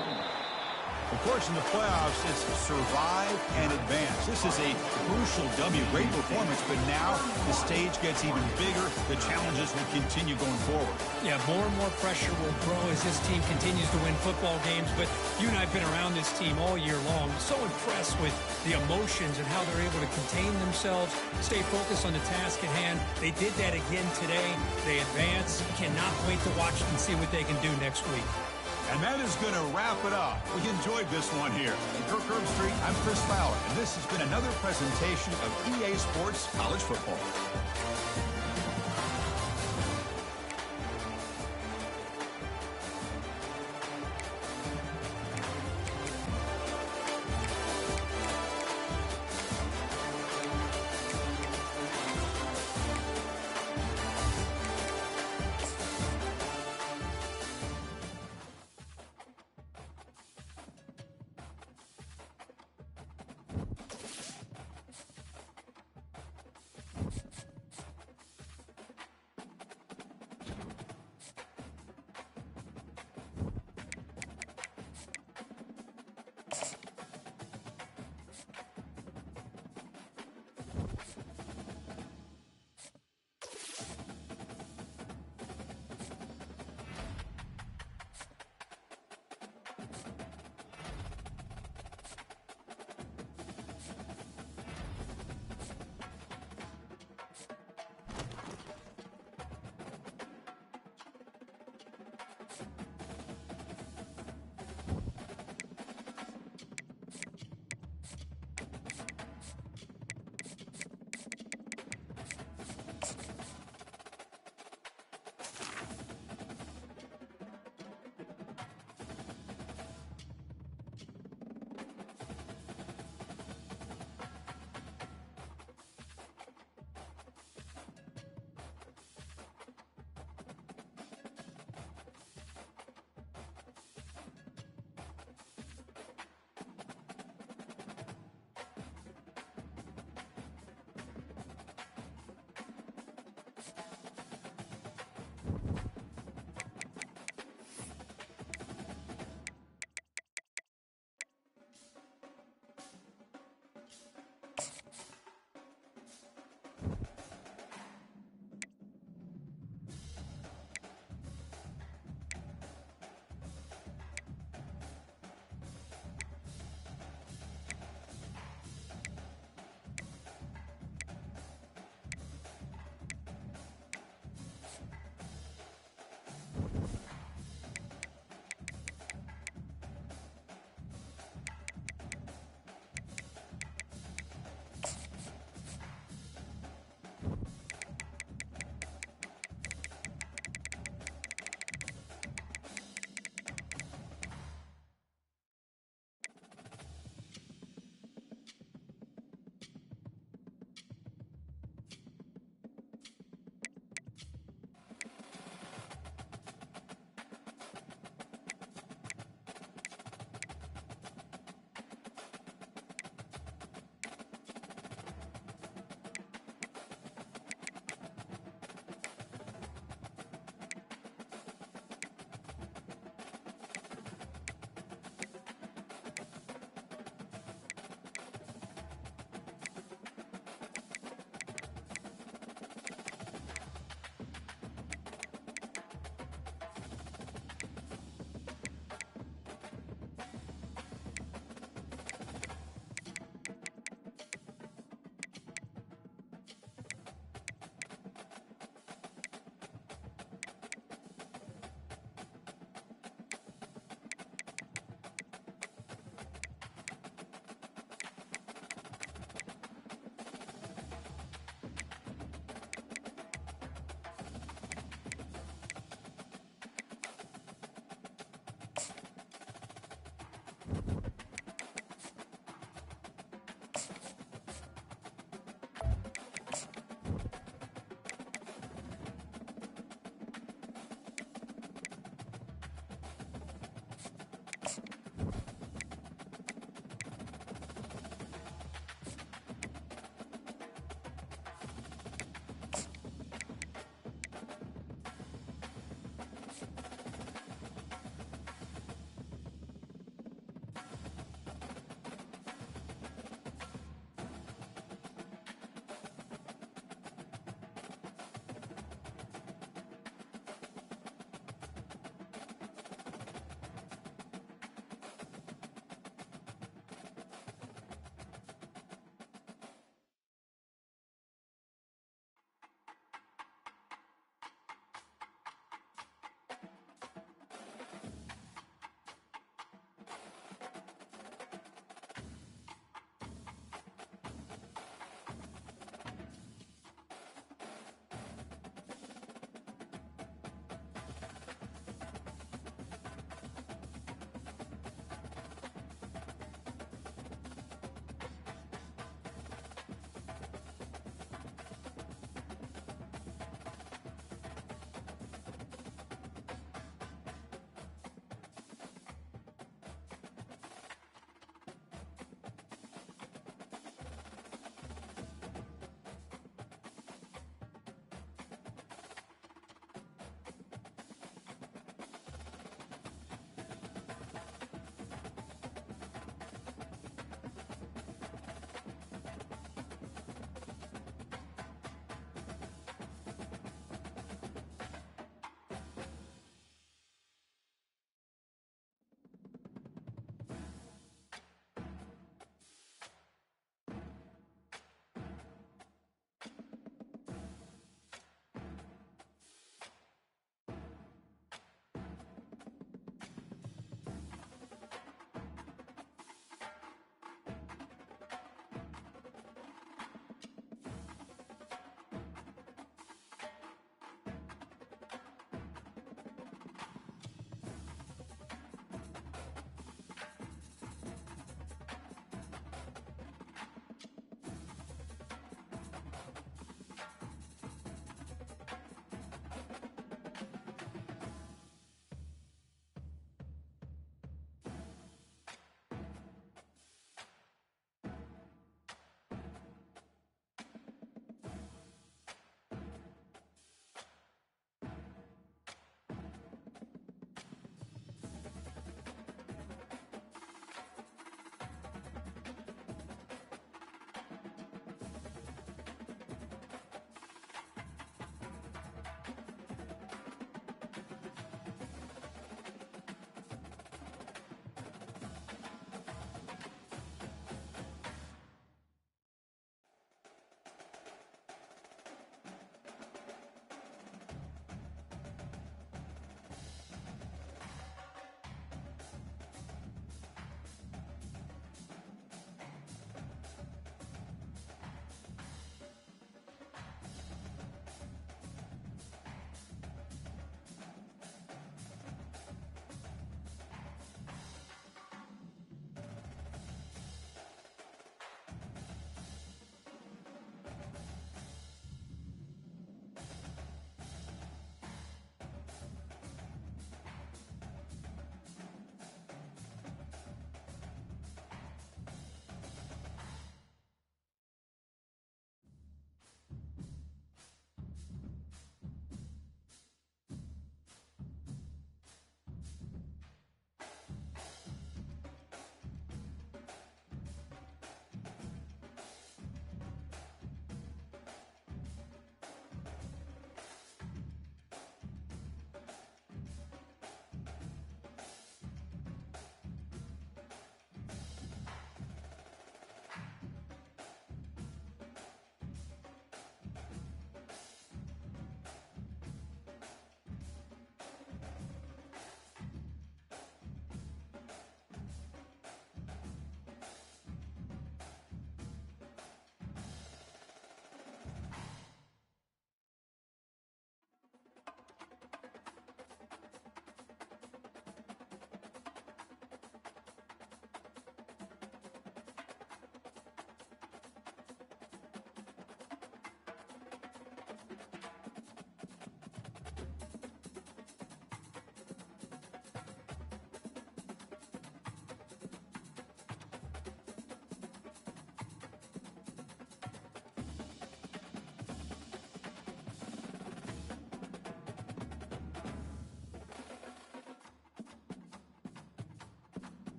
Of course, in the playoffs, it's survive and advance. This is a crucial W. Great performance, but now the stage gets even bigger. The challenges will continue going forward. Yeah, more and more pressure will grow as this team continues to win football games. But you and I have been around this team all year long. So impressed with the emotions and how they're able to contain themselves, stay focused on the task at hand. They did that again today. They advance. Cannot wait to watch and see what they can do next week. And that is going to wrap it up. We enjoyed this one here. In Kirk Herbstreit, I'm Chris Fowler, and this has been another presentation of EA Sports College Football.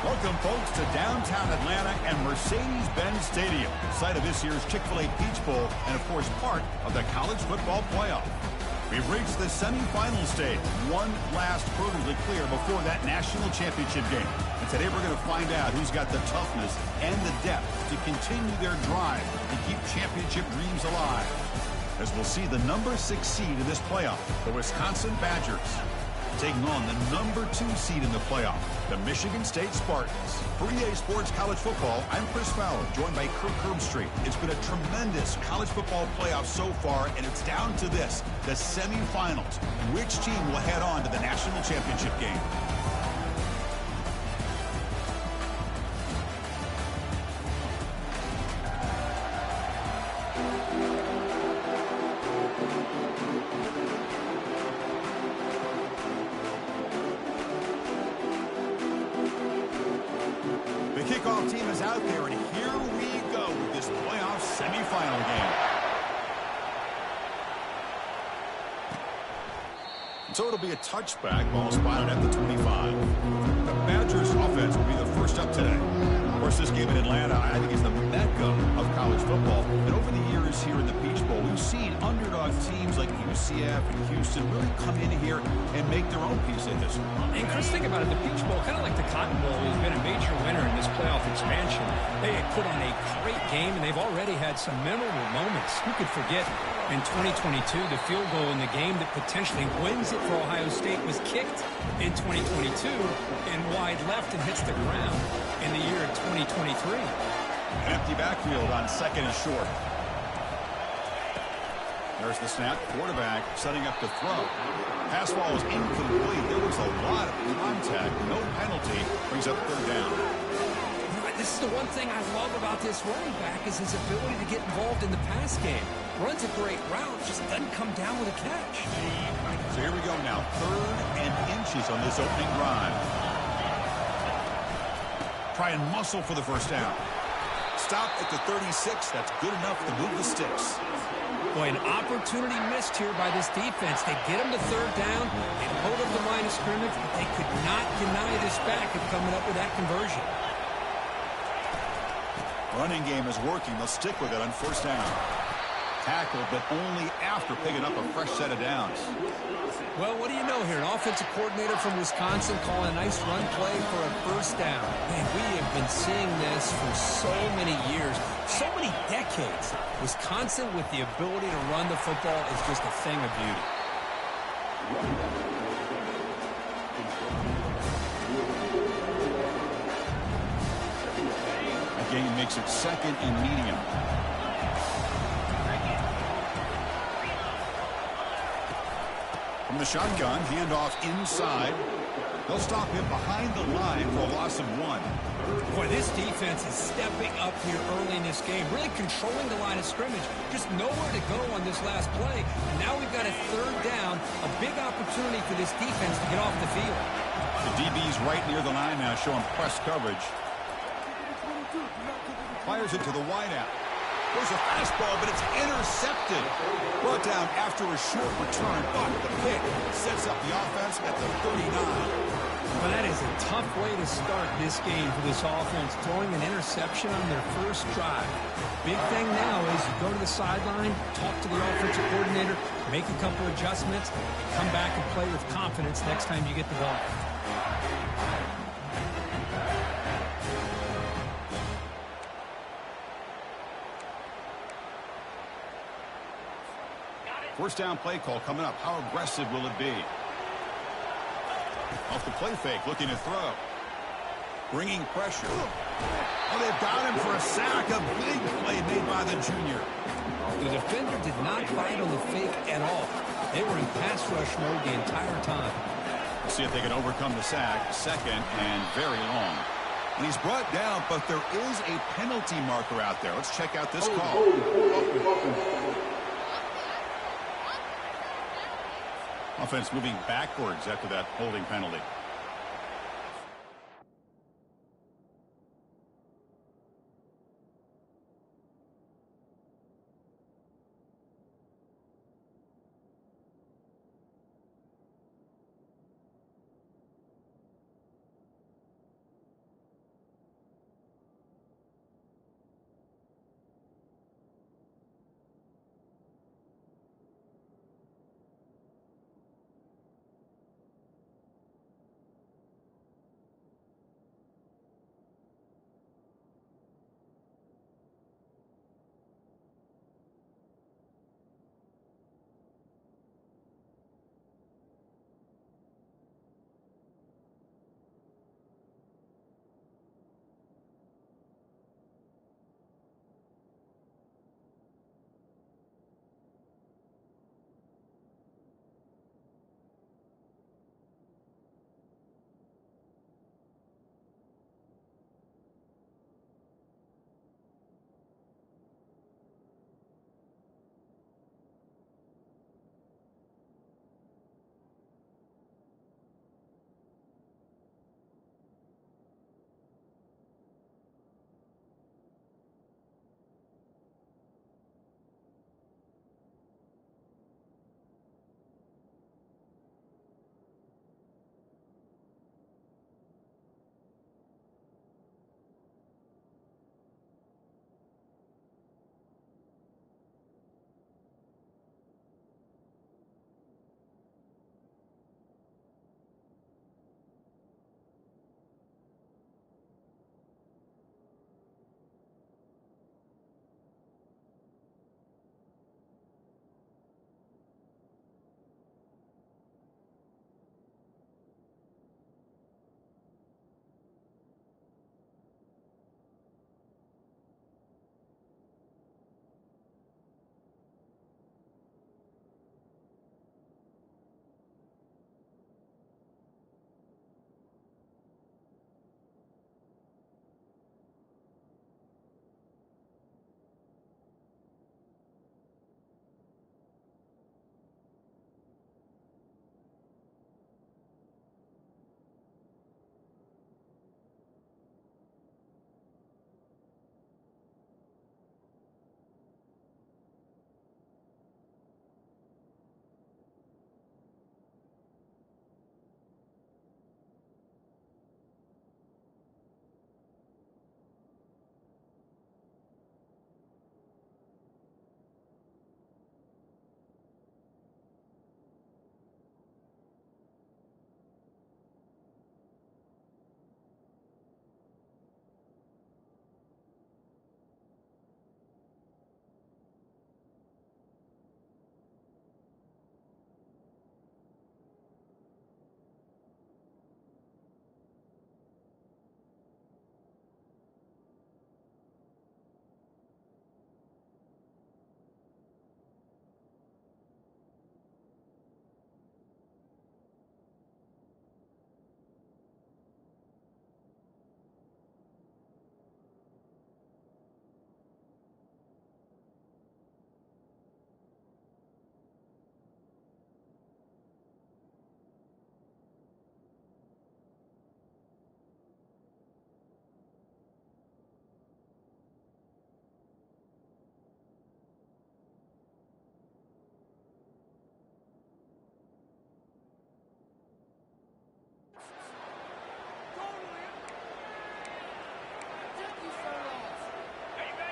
Welcome, folks, to downtown Atlanta and Mercedes-Benz Stadium, site of this year's Chick-fil-A Peach Bowl and, of course, part of the college football playoff. We've reached the semifinal stage, one last hurdle to clear before that national championship game. And today we're going to find out who's got the toughness and the depth to continue their drive to keep championship dreams alive. As we'll see the number 6 seed in this playoff, the Wisconsin Badgers, taking on the number 2 seed in the playoff, the Michigan State Spartans. For EA Sports College Football, I'm Chris Fowler, joined by Kirk Herbstreit. It's been a tremendous college football playoff so far, and it's down to this, the semifinals. Which team will head on to the national championship game? Kickoff team is out there, and here we go with this playoff semifinal game. So it'll be a touchback, ball spotted at the 25. The Badgers offense will be the first up today. Of course, this game in Atlanta, I think, is the mecca of college football. And over the years here in the Peach Bowl, we've seen underdog teams like UCF and Houston really come in here and make their own piece of history. And Chris, think about it. The Peach Bowl, kind of like the Cotton Bowl, has been a major winner in this playoff expansion. They had put on a great game, and they've already had some memorable moments. Who could forget in 2022, the field goal in the game that potentially wins it for Ohio State was kicked in 2022 and wide left and hits the ground in the year of 2023. An empty backfield on second and short. There's the snap. Quarterback setting up to throw. Pass ball is incomplete. There was a lot of contact. No penalty. Brings up third down. This is the one thing I love about this running back is his ability to get involved in the pass game. Runs a great route, just doesn't come down with a catch. So here we go now. 3rd and inches on this opening drive. Try and muscle for the first down. Stop at the 36. That's good enough to move the sticks. Boy, an opportunity missed here by this defense. They get him to third down and hold up the line of scrimmage, but they could not deny this back of coming up with that conversion. Running game is working. They'll stick with it on first down. Tackled, but only after picking up a fresh set of downs. Well, what do you know here? An offensive coordinator from Wisconsin calling a nice run play for a first down. Man, we have been seeing this for so many years, so many decades. Wisconsin with the ability to run the football is just a thing of beauty. The game makes it second and medium. From the shotgun, handoff inside. They'll stop him behind the line for a loss of 1. Boy, this defense is stepping up here early in this game, really controlling the line of scrimmage. Just nowhere to go on this last play. Now we've got a third down, a big opportunity for this defense to get off the field. The DB's right near the line now, showing press coverage. Fires it to the wideout. There's a fastball, but it's intercepted. Brought down after a short return, but the pick sets up the offense at the 39. Well, that is a tough way to start this game for this offense, throwing an interception on their first drive. Big thing now is you go to the sideline, talk to the offensive coordinator, make a couple adjustments, and come back and play with confidence next time you get the ball. First down play call coming up. How aggressive will it be? Off the play fake, looking to throw. Bringing pressure. Oh, they've got him for a sack. A big play made by the junior. The defender did not bite on the fake at all. They were in pass rush mode the entire time. We'll see if they can overcome the sack. Second and very long. And he's brought down, but there is a penalty marker out there. Let's check out this call. Offense moving backwards after that holding penalty.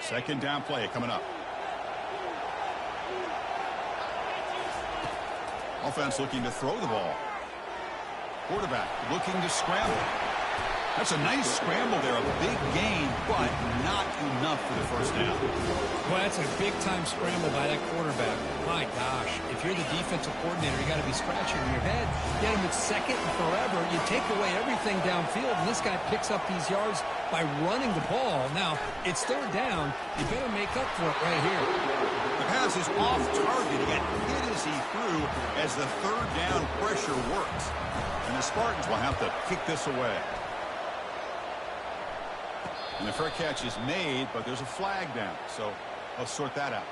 Second down play coming up. Offense looking to throw the ball. Quarterback looking to scramble. That's a nice scramble there. A big gain, but not enough for the first down. Well, that's a big-time scramble by that quarterback. My gosh, if you're the defensive coordinator, you got to be scratching your head. Get him at second and forever. You take away everything downfield, and this guy picks up these yards by running the ball. Now, it's third down. You better make up for it right here. The pass is off target. He got hit as he threw as the third down pressure works. And the Spartans will have to kick this away. And the fair catch is made, but there's a flag down. So let's sort that out.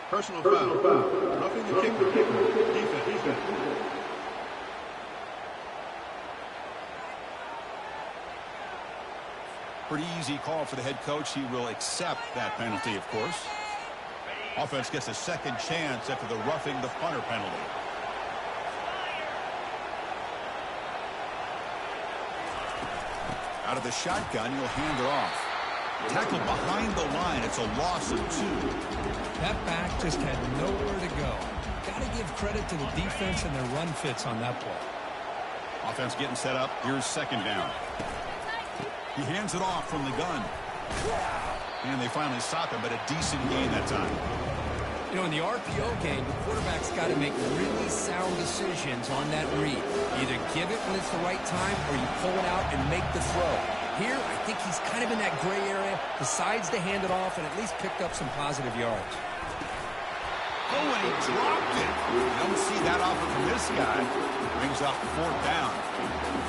Personal foul. Roughing the kicker. Defense. Pretty easy call for the head coach. He will accept that penalty, of course. Offense gets a second chance after the roughing the punter penalty. Out of the shotgun, he'll hand it off. Tackled behind the line. It's a loss of 2. That back just had nowhere to go. Got to give credit to the defense and their run fits on that play. Offense getting set up. Here's second down. He hands it off from the gun. And they finally stop him, but a decent gain that time. You know, in the RPO game, the quarterback's got to make really sound decisions on that read. Either give it when it's the right time or you pull it out and make the throw. Here, I think he's kind of in that gray area, decides to hand it off and at least picked up some positive yards. Oh, and he dropped it. You don't see that often from this guy. Brings up fourth down.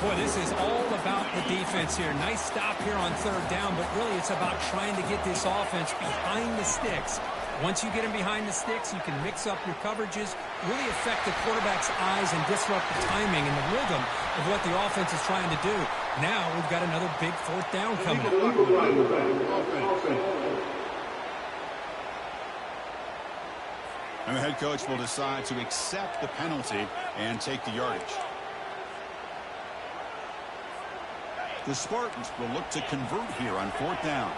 Boy, this is all about the defense here. Nice stop here on third down, but really it's about trying to get this offense behind the sticks. Once you get him behind the sticks, you can mix up your coverages, really affect the quarterback's eyes and disrupt the timing and the rhythm of what the offense is trying to do. Now we've got another big fourth down coming up. And the head coach will decide to accept the penalty and take the yardage. The Spartans will look to convert here on fourth down.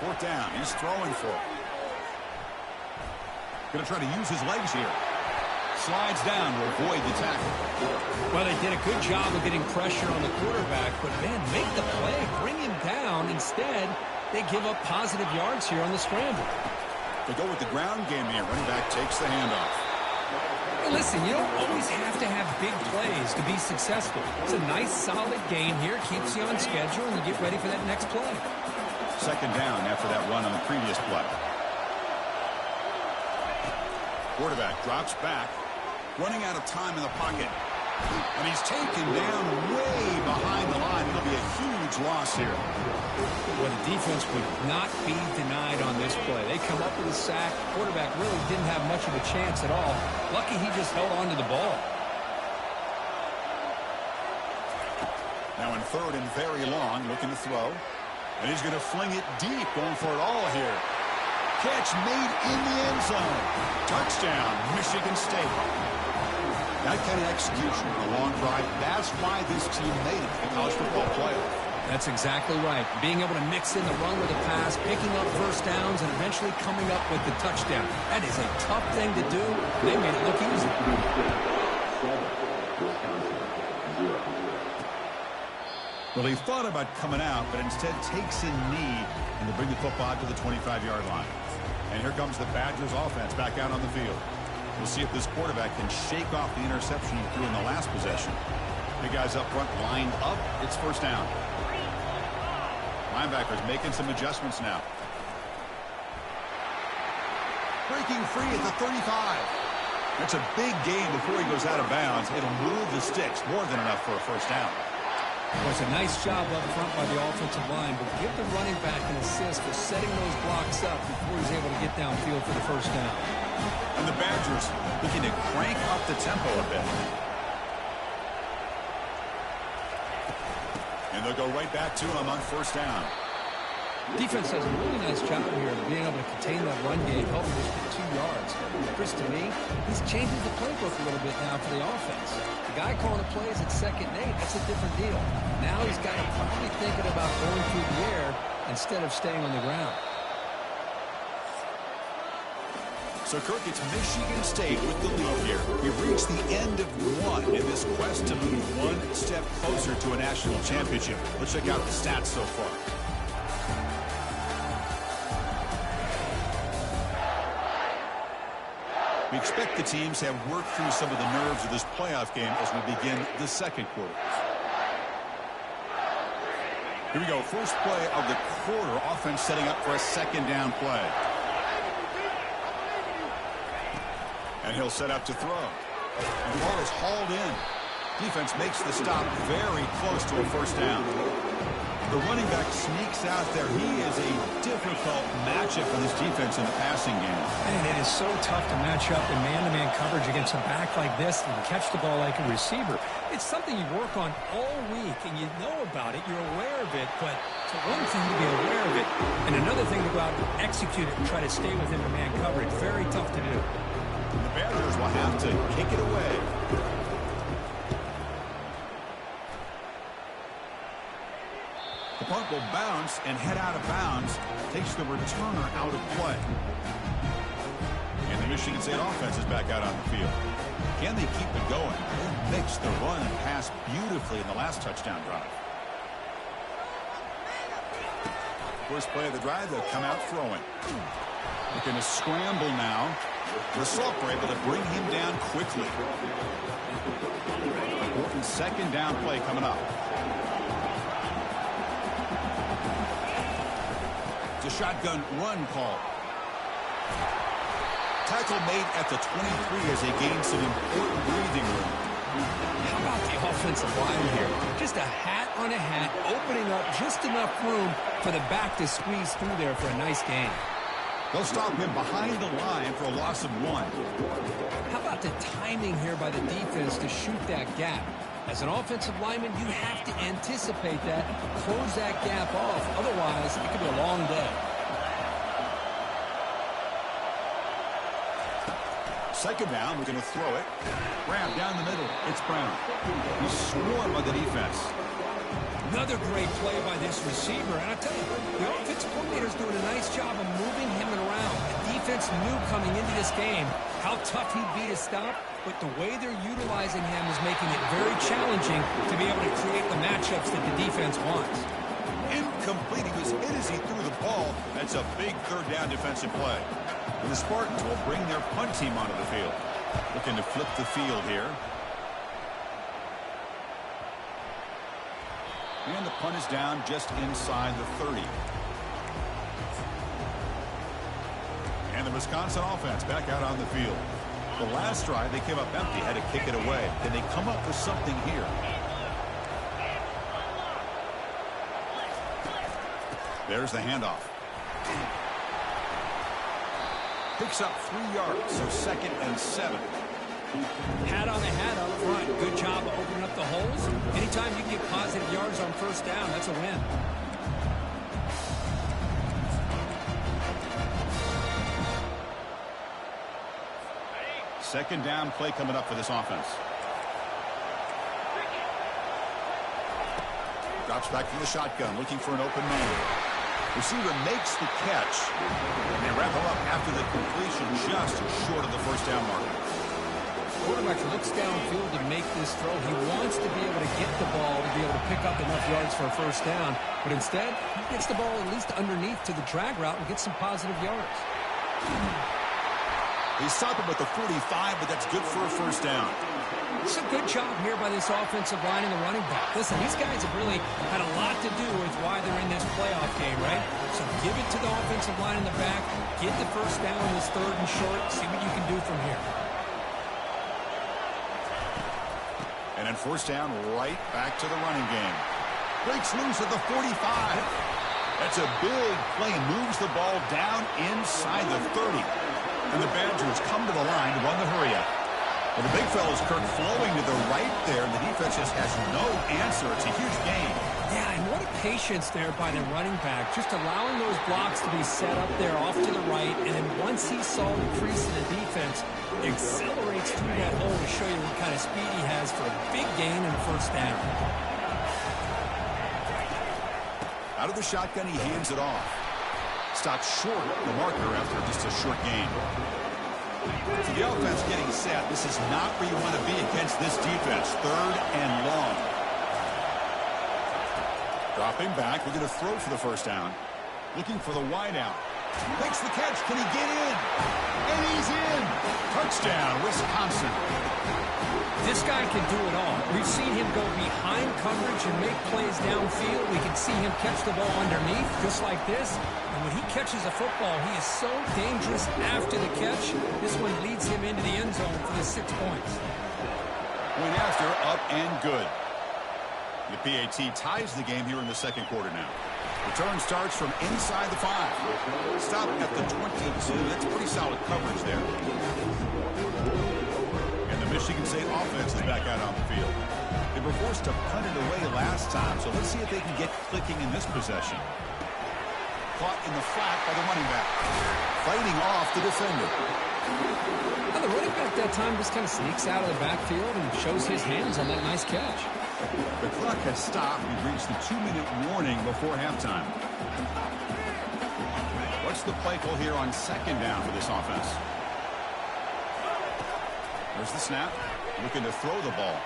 Fourth down. He's throwing for it. Going to try to use his legs here. Slides down to avoid the tackle. Well, they did a good job of getting pressure on the quarterback, but, man, make the play. Bring him down. Instead, they give up positive yards here on the scramble. They go with the ground game here. Running back takes the handoff. Well, listen, you don't always have to have big plays to be successful. It's a nice, solid gain here. Keeps you on schedule, and you get ready for that next play. Second down after that run on the previous play. Quarterback drops back, running out of time in the pocket. And he's taken down way behind the line. It'll be a huge loss here. Well, the defense would not be denied on this play. They come up with a sack. Quarterback really didn't have much of a chance at all. Lucky he just held on to the ball. Now in third and very long, looking to throw. And he's going to fling it deep, going for it all here. Catch made in the end zone. Touchdown, Michigan State. That kind of execution on a long drive, that's why this team made it to the college football playoff. That's exactly right. Being able to mix in the run with the pass, picking up first downs, and eventually coming up with the touchdown. That is a tough thing to do. They made it look easy. Well, he thought about coming out, but instead takes a knee and to bring the football to the 25-yard line. And here comes the Badgers offense back out on the field. We'll see if this quarterback can shake off the interception he threw in the last possession. Big guys up front lined up. It's first down. Linebackers making some adjustments now. Breaking free at the 35. That's a big gain before he goes out of bounds. It'll move the sticks, more than enough for a first down. It was a nice job up front by the offensive line, but give the running back an assist for setting those blocks up before he's able to get downfield for the first down. And the Badgers looking to crank up the tempo a bit. And they'll go right back to him on first down. Defense does a really nice job here of being able to contain that run game, helping us get 2 yards. Chris, to me, he's changing the playbook a little bit now for the offense. The guy calling the plays at 2nd and 8, that's a different deal. Now he's got to probably thinking about going through the air instead of staying on the ground. So, Kirk, it's Michigan State with the lead here. We've reached the end of one in this quest to move one step closer to a national championship. Let's check out the stats so far. We expect the teams to have worked through some of the nerves of this playoff game as we begin the second quarter. Here we go. First play of the quarter. Offense setting up for a 2nd down play. And he'll set up to throw. And the ball is hauled in. Defense makes the stop very close to a 1st down. The running back sneaks out there. He is a difficult matchup for this defense in the passing game. And it is so tough to match up in man-to-man coverage against a back like this and catch the ball like a receiver. It's something you work on all week, and you know about it. You're aware of it, but it's one thing to be aware of it, and another thing to go out and execute it and try to stay within the man coverage. Very tough to do. The Badgers will have to kick it away. The punt will bounce and head out of bounds. Takes the returner out of play. And the Michigan State offense is back out on the field. Can they keep it going? They mixed the run and pass beautifully in the last touchdown drive. First play of the drive, they'll come out throwing. Looking to scramble now. The Salk were able to bring him down quickly. Important 2nd down play coming up. It's a shotgun run call. Tackle made at the 23 as they gain some important breathing room. How about the offensive line here? Just a hat on a hat, opening up just enough room for the back to squeeze through there for a nice gain. They'll stop him behind the line for a loss of 1. How about the timing here by the defense to shoot that gap? As an offensive lineman, you have to anticipate that, close that gap off. Otherwise, it could be a long day. 2nd down, we're going to throw it. Grab down the middle. It's Brown. He's swarmed by the defense. Another great play by this receiver. And I tell you, the offensive coordinator's doing a nice job of moving him around. The defense knew coming into this game how tough he'd be to stop, but the way they're utilizing him is making it very challenging to be able to create the matchups that the defense wants. Incomplete. He was hit as he threw the ball. That's a big 3rd down defensive play. And the Spartans will bring their punt team onto the field. Looking to flip the field here. And the punt is down just inside the 30. And the Wisconsin offense back out on the field. The last drive, they came up empty, had to kick it away. Can they come up with something here? There's the handoff. Picks up 3 yards, so 2nd and 7. Hat on a hat up front. Good job of opening up the holes. Anytime you get positive yards on 1st down, that's a win. Second down play coming up for this offense. Drops back from the shotgun, looking for an open man. Receiver makes the catch, and they wrap him up after the completion just short of the 1st down mark. Quarterback looks downfield to make this throw. He wants to be able to get the ball to be able to pick up enough yards for a 1st down, but instead, he gets the ball at least underneath to the drag route and gets some positive yards. They stop him at the 45, but that's good for a 1st down. It's a good job here by this offensive line and the running back. Listen, these guys have really had a lot to do with why they're in this playoff game, right? So give it to the offensive line in the back, get the 1st down in this 3rd and short, see what you can do from here. And then 1st down, right back to the running game. Breaks loose at the 45. That's a big play and moves the ball down inside the 30. And the Badgers come to the line to run the hurry up. Well, the big fella's Kirk flowing to the right there, and the defense just has no answer. It's a huge gain. Yeah, and what a patience there by the running back, just allowing those blocks to be set up there off to the right, and then once he saw the crease in the defense, accelerates through that hole to show you what kind of speed he has for a big gain and first down. Out of the shotgun, he hands it off. Stops short the marker after just a short gain. So the offense getting set. This is not where you want to be against this defense. 3rd and long. Dropping back. We're going to throw for the first down. Looking for the wideout. Makes the catch. Can he get in? And he's in. Touchdown, Wisconsin. This guy can do it all. We've seen him go behind coverage and make plays downfield. We can see him catch the ball underneath, just like this. And when he catches a football, he is so dangerous after the catch. This one leads him into the end zone for the 6 points. Went after, up and good. The PAT ties the game here in the second quarter now. Return starts from inside the 5. Stop at the 22. That's pretty solid coverage there. And the Michigan State offense is back out on the field. They were forced to punt it away last time, so let's see if they can get clicking in this possession. Caught in the flat by the running back. Fighting off the defender. Now the running back that time just kind of sneaks out of the backfield and shows his hands on that nice catch. The clock has stopped. We've reached the 2-minute warning before halftime. What's the play call here on second down for this offense? There's the snap. Looking to throw the ball.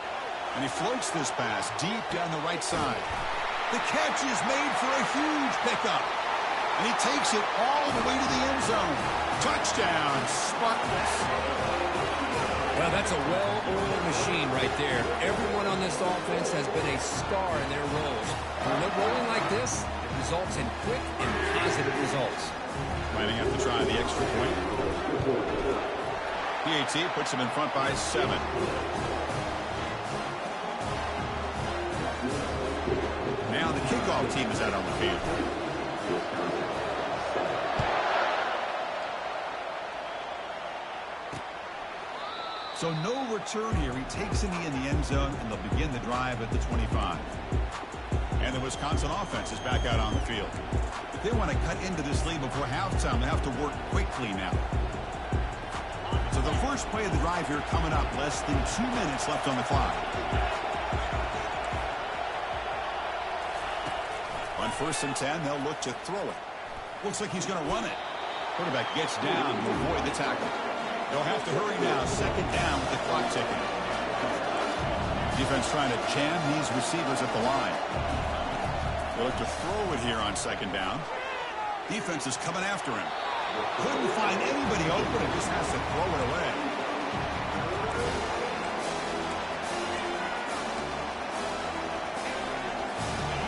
And he floats this pass deep down the right side. The catch is made for a huge pickup. And he takes it all the way to the end zone. Touchdown, Spartans. Well, that's a well-oiled machine right there. Everyone on this offense has been a star in their roles. When they're rolling like this, it results in quick and positive results. Might have to try the extra point. PAT puts him in front by 7. Now the kickoff team is out on the field. So no return here. He takes it in the end zone, and they'll begin the drive at the 25. And the Wisconsin offense is back out on the field. If they want to cut into this lead before halftime, they have to work quickly now. So the first play of the drive here coming up. Less than 2 minutes left on the clock. On 1st and 10, they'll look to throw it. Looks like he's going to run it. Quarterback gets down to avoid the tackle. They'll have to hurry now. 2nd down with the clock ticking. Defense trying to jam these receivers at the line. They'll look to throw it here on 2nd down. Defense is coming after him. Couldn't find anybody open and just has to throw it away.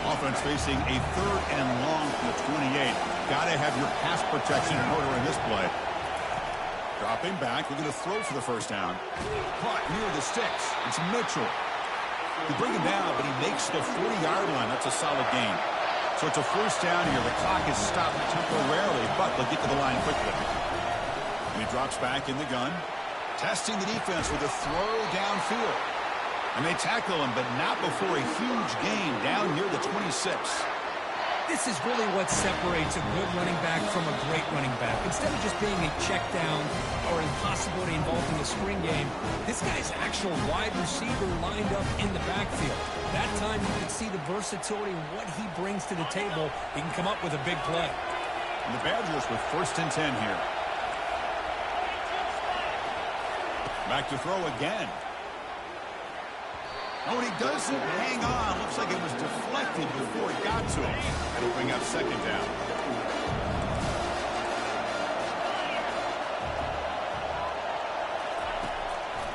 Offense facing a 3rd and long from the 28. Got to have your pass protection in order in this play. Dropping back. We're going to throw for the first down. Caught near the sticks. It's Mitchell. They bring him down, but he makes the 40-yard line. That's a solid gain. So it's a first down here. The clock is stopped temporarily, but they'll get to the line quickly. And he drops back in the gun. Testing the defense with a throw downfield. And they tackle him, but not before a huge gain down near the 26. This is really what separates a good running back from a great running back. Instead of just being a check down or impossibility involved in the screen game, this guy's actual wide receiver lined up in the backfield. That time you can see the versatility and what he brings to the table. He can come up with a big play. And the Badgers with 1st and 10 here. Back to throw again. Oh, and he doesn't hang on. Looks like it was deflected before it got to him. That'll bring up 2nd down.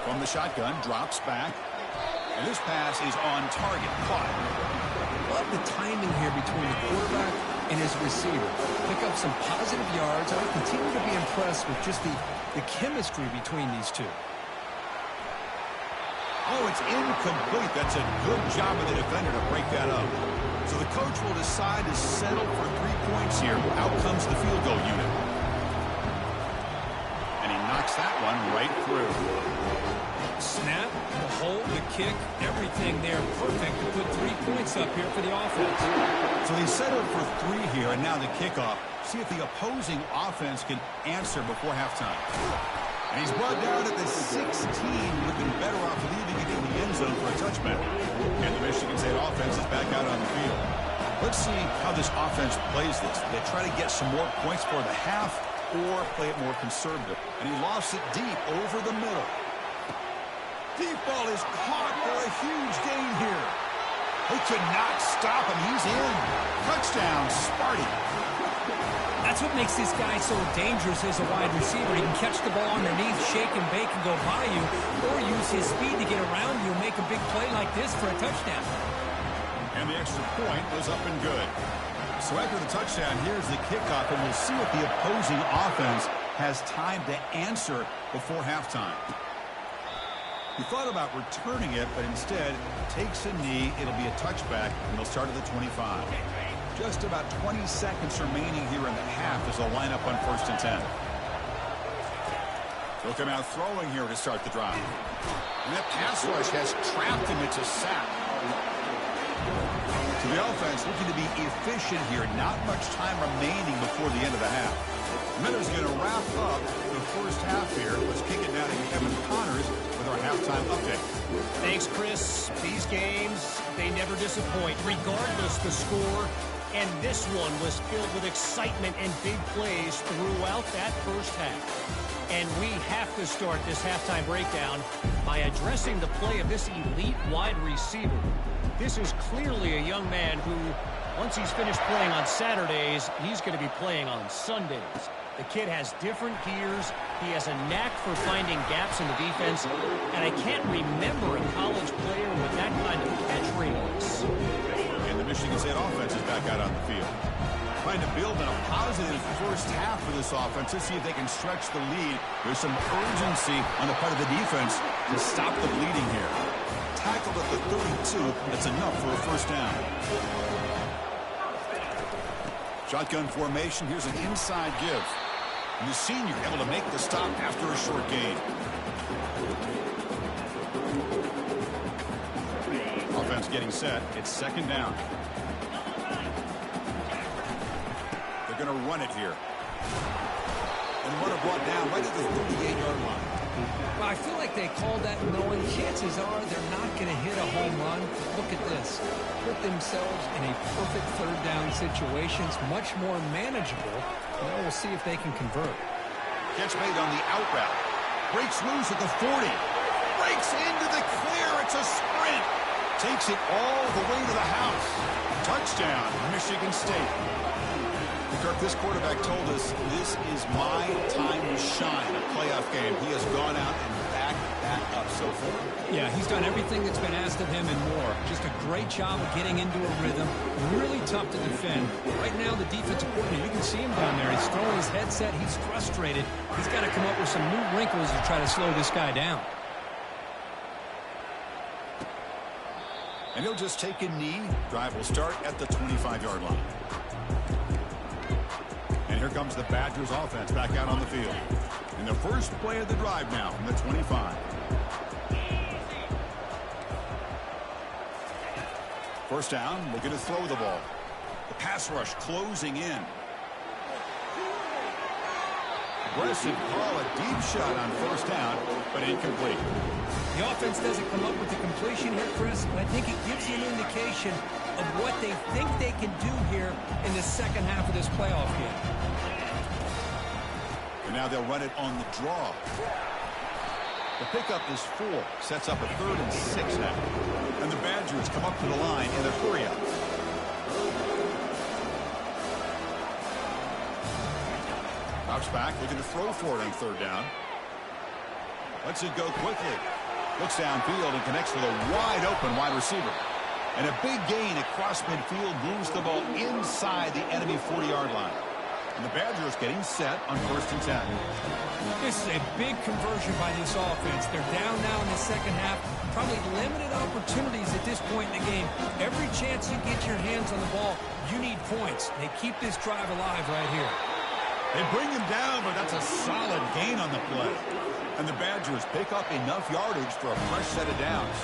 From the shotgun, drops back. And this pass is on target. Caught. Love the timing here between the quarterback and his receiver. Pick up some positive yards. I continue to be impressed with just the chemistry between these two. Oh, it's incomplete. That's a good job of the defender to break that up. So the coach will decide to settle for 3 points here. Out comes the field goal unit. And he knocks knocks that one right through. Snap, the hold, the kick, everything there perfect to put 3 points up here for the offense. So they set up for 3 here, and now the kickoff. See if the opposing offense can answer before halftime. And he's brought down at the 16. Would have been better off leaving it in the end zone for a touchback. And the Michigan State offense is back out on the field. Let's see how this offense plays this. They try to get some more points for the half or play it more conservative. And he lost it deep over the middle. Deep ball is caught for a huge gain here. They could not stop him. He's in. Touchdown, Sparty. That's what makes this guy so dangerous as a wide receiver. He can catch the ball underneath, shake and bake and go by you, or use his speed to get around you and make a big play like this for a touchdown. And the extra point was up and good. So after the touchdown, here's the kickoff, and we'll see if the opposing offense has time to answer before halftime. He thought about returning it, but instead takes a knee. It'll be a touchback, and they'll start at the 25. Just about 20 seconds remaining here in the half as they'll line up on 1st and 10. They'll come out throwing here to start the drive. And that pass rush has trapped him. It's a sack. So the offense looking to be efficient here. Not much time remaining before the end of the half. Miller's going to wrap up the first half here. Let's kick it now to Kevin Connors with our halftime update. Thanks, Chris. These games, they never disappoint, regardless the score. And this one was filled with excitement and big plays throughout that first half. And we have to start this halftime breakdown by addressing the play of this elite wide receiver. This is clearly a young man who, once he's finished playing on Saturdays, he's going to be playing on Sundays. The kid has different gears. He has a knack for finding gaps in the defense. And I can't remember a college player with that kind of catch radius. And the Michigan State offense is back out on the field. Trying to build in a positive first half for this offense. Let's see if they can stretch the lead. There's some urgency on the part of the defense to stop the bleeding here. Tackled at the 32. That's enough for a first down. Shotgun formation. Here's an inside give. And the senior able to make the stop after a short gain. Offense getting set. It's 2nd down. They're going to run it here. And runner brought down right at the 38-yard line. Well, I feel like they called that knowing chances are they're not going to hit a home run. Look at this. Put themselves in a perfect 3rd down situation. It's much more manageable. Now we'll see if they can convert. Catch made on the out route. Breaks loose at the 40. Breaks into the clear. It's a sprint. Takes it all the way to the house. Touchdown, Michigan State. Kirk, this quarterback told us this is my time to shine, a playoff game. He has gone out and backed that up so far. Yeah, he's done everything that's been asked of him and more. Just a great job of getting into a rhythm. Really tough to defend. Right now, the defensive coordinator, you can see him down there. He's throwing his headset. He's frustrated. He's got to come up with some new wrinkles to try to slow this guy down. And he'll just take a knee. Drive will start at the 25-yard line. And here comes the Badgers offense back out on the field. And the first play of the drive now from the 25. First down, looking to throw the ball. The pass rush closing in. Aggressive call, a deep shot on first down, but incomplete. The offense doesn't come up with the completion here, Chris, but I think it gives you an indication of what they think they can do here in the second half of this playoff game. And now they'll run it on the draw. The pickup is 4. Sets up a 3rd and 6 now. And the Badgers come up to the line in a hurry-up. Drops back, looking to throw for it on 3rd down. Lets it go quickly. Looks downfield and connects with a wide-open wide receiver. And a big gain across midfield moves the ball inside the enemy 40-yard line. And the Badgers getting set on 1st and 10. This is a big conversion by this offense. They're down now in the second half. Probably limited opportunities at this point in the game. Every chance you get your hands on the ball, you need points. They keep this drive alive right here. They bring him down, but that's a solid gain on the play. And the Badgers pick up enough yardage for a fresh set of downs.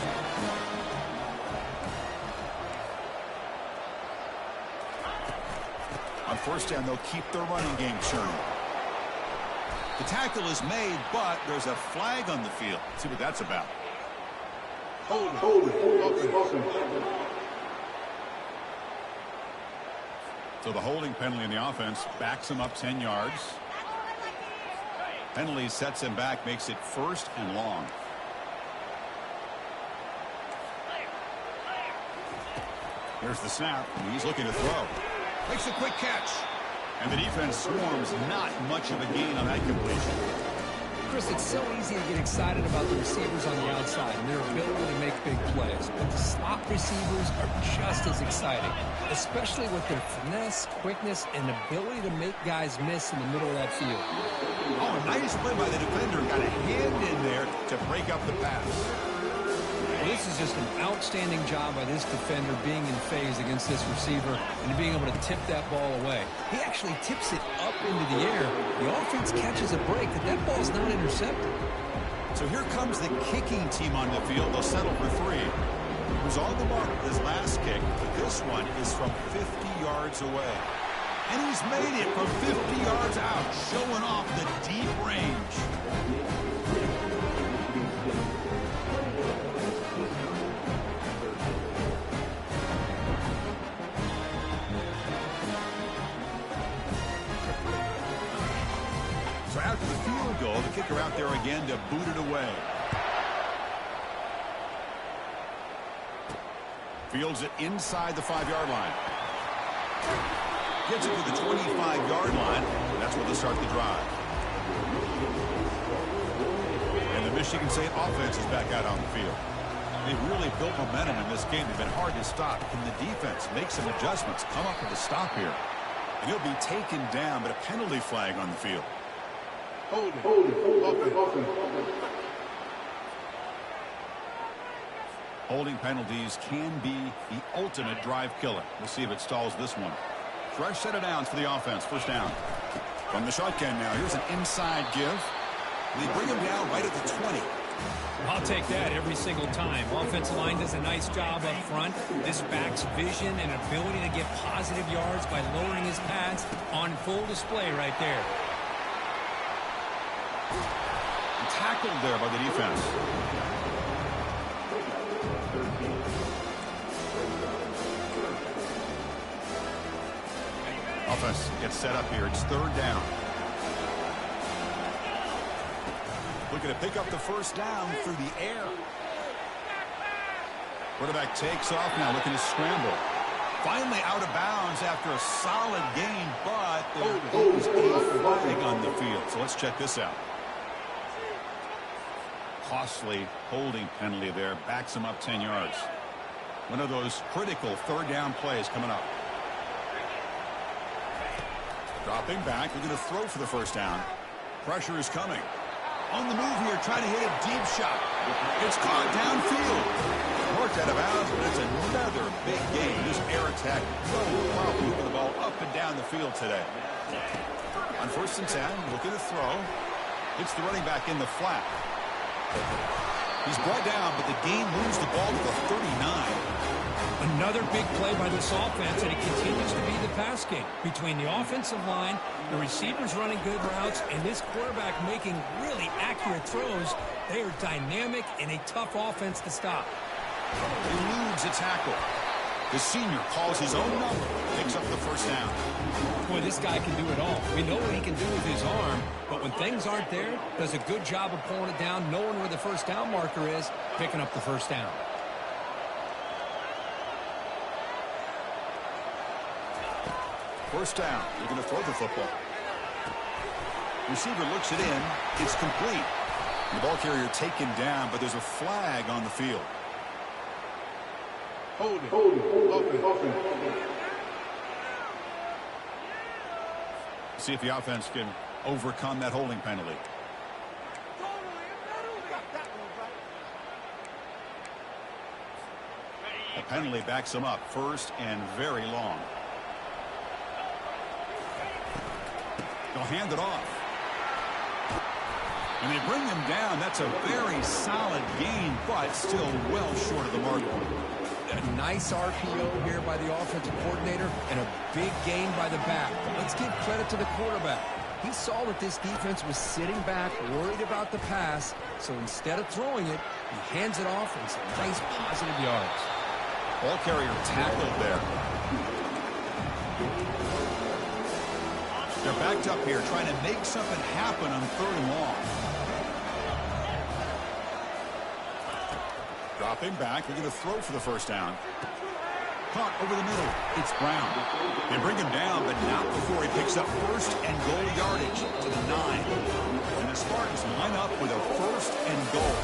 On first down, they'll keep their running game churning. The tackle is made, but there's a flag on the field. Let's see what that's about. Hold it. So the holding penalty in the offense backs him up 10 yards. Penalty sets him back, makes it first and long. Here's the snap, and he's looking to throw. Makes a quick catch. And the defense swarms, not much of a gain on that completion. Chris, it's so easy to get excited about the receivers on the outside and their ability to make big plays. But the slot receivers are just as exciting, especially with their finesse, quickness, and ability to make guys miss in the middle of that field. Oh, nice play by the defender. Got a hand in there to break up the pass. This is just an outstanding job by this defender being in phase against this receiver and being able to tip that ball away. He actually tips it up into the air. The offense catches a break, but that ball's not intercepted. So here comes the kicking team on the field. They'll settle for 3. He was on the mark with his last kick, but this one is from 50 yards away. And he's made it from 50 yards out, showing off the deep range. So after the field goal, the kicker out there again to boot it away. Fields it inside the 5-yard line. Gets it to the 25-yard line. That's where they'll start the drive. And the Michigan State offense is back out on the field. They've really built momentum in this game. They've been hard to stop. Can the defense make some adjustments, come up with a stop here? And he'll be taken down, but a penalty flag on the field. Hold it. Holding penalties can be the ultimate drive killer. We'll see if it stalls this one. Fresh set of downs for the offense. First down. From the shotgun now. Here's an inside give. They bring him down right at the 20. I'll take that every single time. Offensive line does a nice job up front. This back's vision and ability to get positive yards by lowering his pads on full display right there. Tackled there by the defense. Offense gets set up here. It's third down. Looking to pick up the first down through the air. Quarterback takes off now, looking to scramble. Finally out of bounds after a solid gain, but there is a flag on the field. So let's check this out. Costly holding penalty there. Backs him up 10 yards. One of those critical third down plays coming up. Dropping back. We're going to throw for the first down. Pressure is coming. On the move here, trying to hit a deep shot. It's caught downfield. Worked out of bounds, but it's another big game. This air attack, no problem moving the ball up and down the field today. On first and 10, looking to throw. Hits the running back in the flat. He's brought down, but the game moves the ball to the 39. Another big play by this offense, and it continues to be the pass game. Between the offensive line, the receivers running good routes, and this quarterback making really accurate throws, they are dynamic and a tough offense to stop. Eludes a tackle. The senior calls his own number, picks up the first down. Boy, this guy can do it all. We know what he can do with his arm, but when things aren't there, does a good job of pulling it down, knowing where the first down marker is, picking up the first down. First down. They're going to throw the football. Receiver looks it in. It's complete. The ball carrier taken down, but there's a flag on the field. Hold it. See if the offense can overcome that holding penalty. A penalty backs them up. First and very long. They'll hand it off. And they bring him down. That's a very solid gain, but still well short of the mark. A nice RPO here by the offensive coordinator and a big gain by the back. But let's give credit to the quarterback. He saw that this defense was sitting back, worried about the pass, so instead of throwing it, he hands it off and some nice positive yards. Ball carrier tackled there. They're backed up here trying to make something happen on 3rd and long. Dropping back. They're going to throw for the first down. Caught over the middle. It's Brown. They bring him down, but not before he picks up 1st and goal yardage to the 9. And the Spartans line up with a 1st and goal.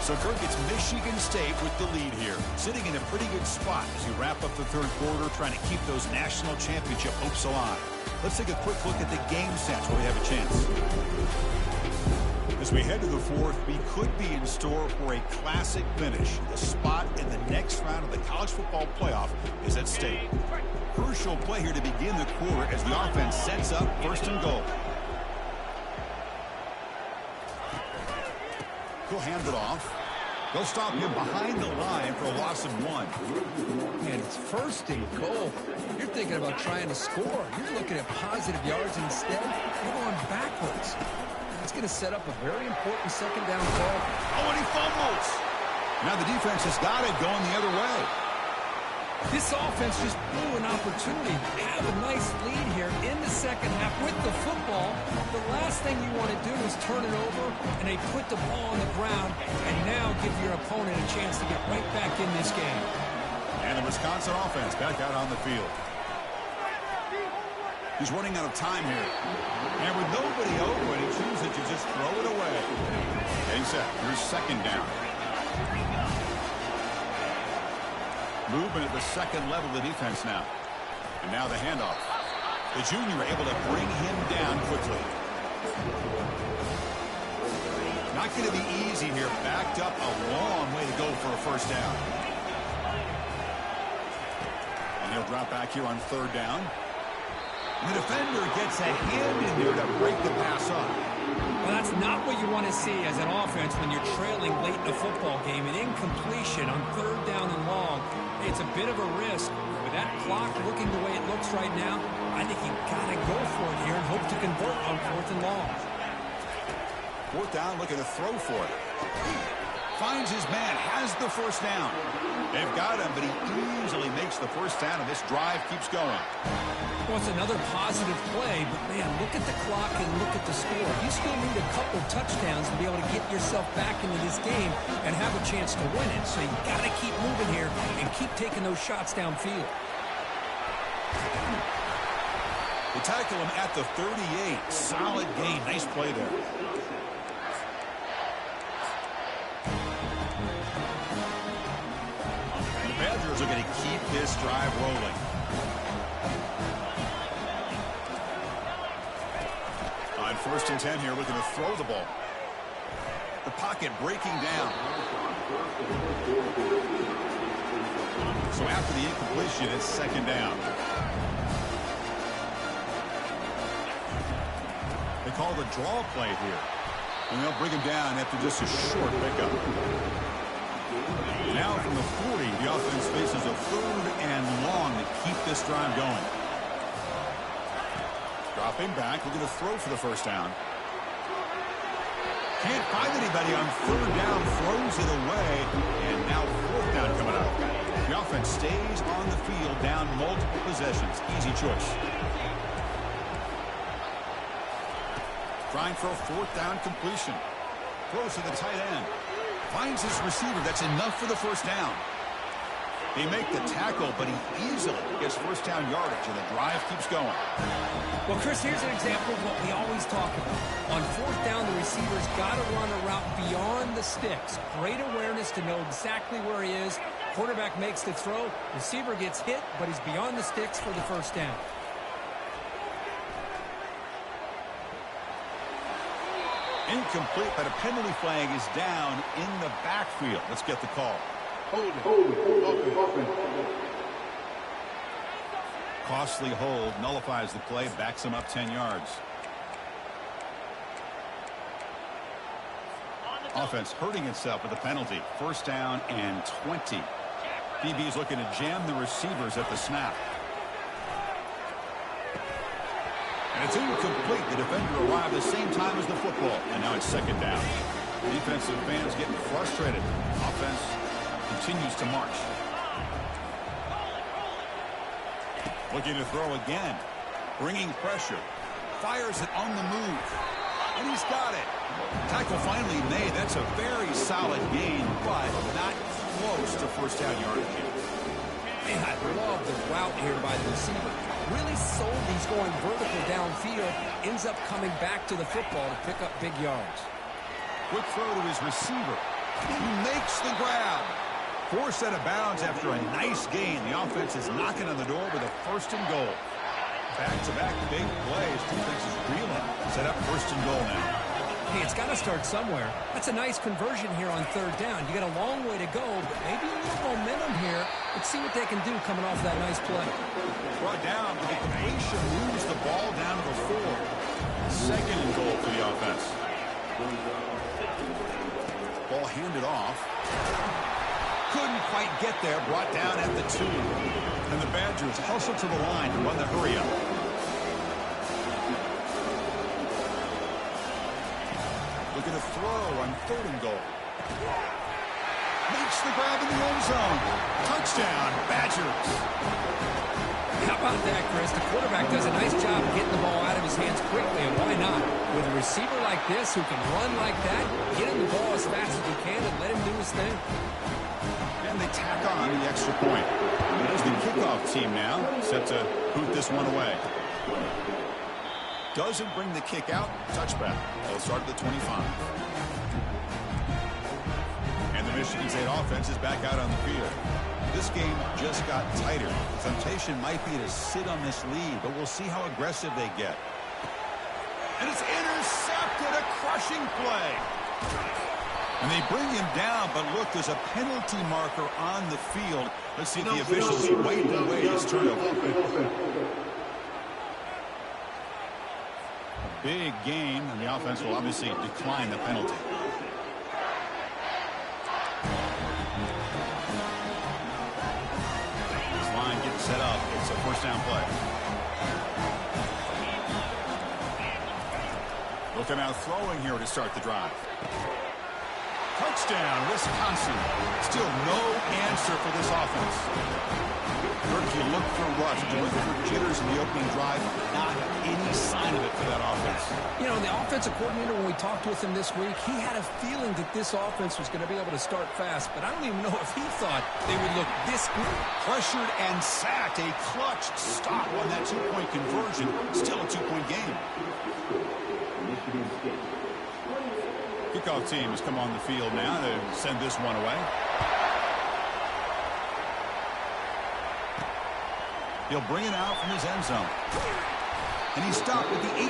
So Kirk gets Michigan State with the lead here, sitting in a pretty good spot as you wrap up the 3rd quarter, trying to keep those national championship hopes alive. Let's take a quick look at the game stats where we have a chance. As we head to the 4th, we could be in store for a classic finish. The spot in the next round of the college football playoff is at stake. Crucial play here to begin the quarter as the offense sets up 1st and goal. He'll hand it off. They'll stop him behind the line for a loss of 1. And it's 1st and goal. You're thinking about trying to score. You're looking at positive yards instead. You're going backwards. That's going to set up a very important 2nd down ball. Oh, and he fumbles. Now the defense has got it going the other way. This offense just blew an opportunity to have a nice lead here in the 2nd half with the football. The last thing you want to do is turn it over, and they put the ball on the ground and now give your opponent a chance to get right back in this game. And the Wisconsin offense back out on the field. He's running out of time here. And with nobody open, he chooses to just throw it away. Getting set. Here's 2nd down. Movement at the 2nd level of the defense now. And now the handoff. The junior able to bring him down quickly. Not going to be easy here. Backed up a long way to go for a 1st down. And he'll drop back here on 3rd down. The defender gets a hand in there to break the pass up. Well, that's not what you want to see as an offense when you're trailing late in a football game. An incompletion on 3rd down and long. It's a bit of a risk. With that clock looking the way it looks right now, I think you've got to go for it here and hope to convert on 4th and long. 4th down, looking to throw for it. Finds his man, has the 1st down. They've got him, but he easily makes the 1st down, and this drive keeps going. Well, it's another positive play, but, man, look at the clock and look at the score. You still need a couple touchdowns to be able to get yourself back into this game and have a chance to win it. So you got to keep moving here and keep taking those shots downfield. They tackle him at the 38. Solid gain. Nice play there. The Badgers are going to keep this drive rolling. On 1st and 10 here, looking to throw the ball. The pocket breaking down. So after the incompletion, it's 2nd down. They call the draw play here. And they'll bring him down after just a short pickup. Now from the 40, the offense faces a 3rd and long to keep this drive going. Dropping back, we're going to throw for the 1st down. Can't find anybody on 3rd down, throws it away, and now 4th down coming up. The offense stays on the field, down multiple possessions. Easy choice. Trying for a 4th down completion. Throws to the tight end. Finds his receiver. That's enough for the 1st down. They make the tackle, but he easily gets 1st down yardage, and the drive keeps going. Well, Chris, here's an example of what we always talk about. On 4th down, the receiver's got to run a route beyond the sticks. Great awareness to know exactly where he is. Quarterback makes the throw. Receiver gets hit, but he's beyond the sticks for the 1st down. Incomplete, but a penalty flag is down in the backfield. Let's get the call. Costly hold, nullifies the play, backs him up 10 yards. Offense hurting itself with a penalty. First down and 20. DB's looking to jam the receivers at the snap. And it's incomplete. The defender arrived at the same time as the football. And now it's second down. Defensive fans getting frustrated. Offense continues to march. Looking to throw again. Bringing pressure. Fires it on the move. And he's got it. Tackle finally made. That's a very solid gain, but not close to first down yardage. Man, I love the route here by the receiver. Really sold he's going vertical downfield. Ends up coming back to the football to pick up big yards. Quick throw to his receiver. He makes the grab. Forced out of bounds after a nice gain. The offense is knocking on the door with a first and goal. Back-to-back big plays. Defense is reeling. Set up first and goal now. Hey, it's got to start somewhere. That's a nice conversion here on third down. You got a long way to go, but maybe a little momentum here. Let's see what they can do coming off that nice play. Brought down, but Aisha moves the ball down to the 4. Second and goal for the offense. Ball handed off. Couldn't quite get there. Brought down at the 2. And the Badgers hustle to the line to run the hurry up. Looking to throw on third and goal. Makes the grab in the end zone. Touchdown, Badgers. How about that, Chris? The quarterback does a nice job of getting the ball out of his hands quickly, and why not? With a receiver like this who can run like that, get him the ball as fast as you can and let him do his thing. And they tack on the extra point. There's the kickoff team now, set to boot this one away. Doesn't bring the kick out. Touchback. They'll start at the 25. And the Michigan State offense is back out on the field. This game just got tighter. Temptation might be to sit on this lead, but we'll see how aggressive they get. And it's intercepted. A crushing play. And they bring him down, but look, there's a penalty marker on the field. Let's see if the officials wipe away his turnover. A big gain, and the offense will obviously decline the penalty. This line gets set up. It's a first down play. Looking out throwing here to start the drive. Touchdown, Wisconsin. Still no answer for this offense. Turkey looked for rush, looked for jitters in the opening drive. Not any sign of it for that offense. You know, the offensive coordinator, when we talked with him this week, he had a feeling that this offense was going to be able to start fast, but I don't even know if he thought they would look this good. Pressured and sacked. A clutch stop on that two-point conversion. Still a two-point game. Kickoff team has come on the field now to send this one away. He'll bring it out from his end zone. And he stopped at the 18.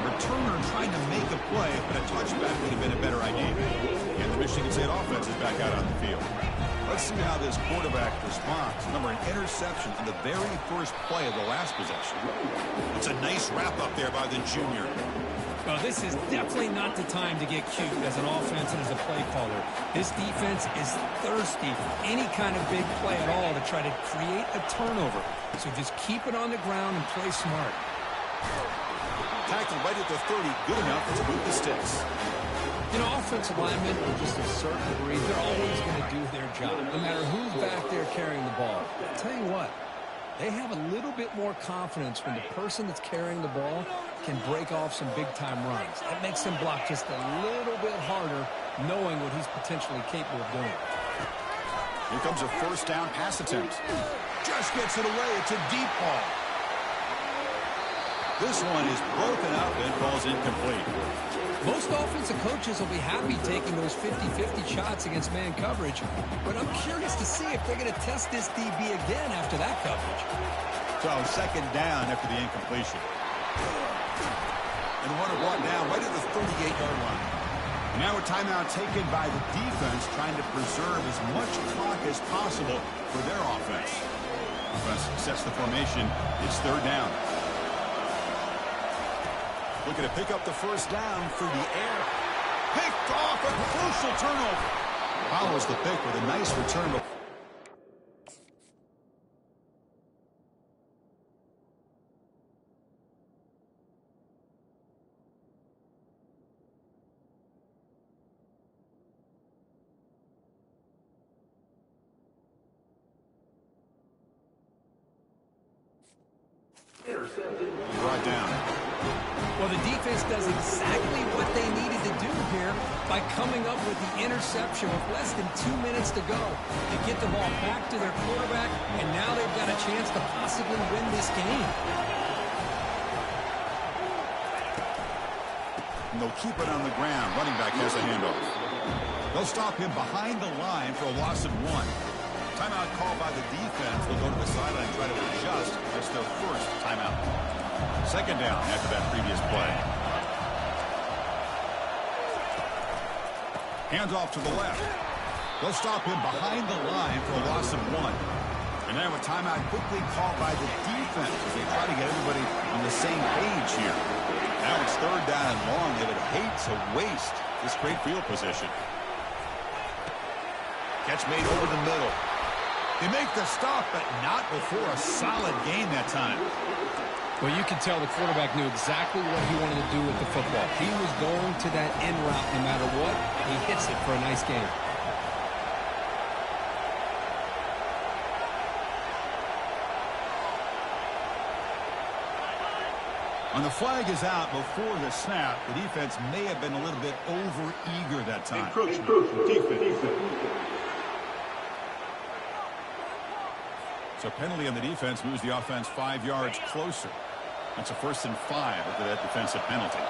Returner trying to make a play, but a touchback would have been a better idea. And the Michigan State offense is back out on the field. Let's see how this quarterback responds. Remember, an interception on the very first play of the last possession. It's a nice wrap-up there by the junior. Well, this is definitely not the time to get cute as an offense and as a play caller. This defense is thirsty for any kind of big play at all to try to create a turnover. So just keep it on the ground and play smart. Tackled right at the 30, good enough to move the sticks. You know, offensive linemen are just a certain breed. They're always going to do their job, no matter who's back there carrying the ball. I'll tell you what, they have a little bit more confidence when the person that's carrying the ball can break off some big-time runs. That makes him block just a little bit harder, knowing what he's potentially capable of doing. Here comes a first down pass attempt. Just gets it away. It's a deep ball. This one is broken up and falls incomplete. Most offensive coaches will be happy taking those 50-50 shots against man coverage, but I'm curious to see if they're going to test this DB again after that coverage. So second down after the incompletion. And the runner brought down right at the 38-yard line. And now a timeout taken by the defense, trying to preserve as much clock as possible for their offense. Offense sets the formation. It's third down. Looking to pick up the first down through the air. picked off, a crucial turnover. Follows the pick with a nice return. Brought down. Well, the defense does exactly what they needed to do here by coming up with the interception with less than 2 minutes to go. They get the ball back to their quarterback, and now they've got a chance to possibly win this game. And they'll keep it on the ground. Running back has a handoff. They'll stop him behind the line for a loss of 1. Timeout called by the defense. They'll go to the sideline and try to adjust. That's their first timeout. Second down after that previous play. Hands off to the left. They'll stop him behind the line for a loss of 1. And now a timeout quickly called by the defense as they try to get everybody on the same page here. Now it's third down and long. They would hate to waste this great field position. Catch made over the middle. They make the stop, but not before a solid gain that time. Well, you can tell the quarterback knew exactly what he wanted to do with the football. He was going to that in route no matter what. He hits it for a nice gain. When the flag is out before the snap, the defense may have been a little bit over-eager that time. Encroachment. Defense. So penalty on the defense moves the offense 5 yards closer. That's a 1st and 5 after that defensive penalty.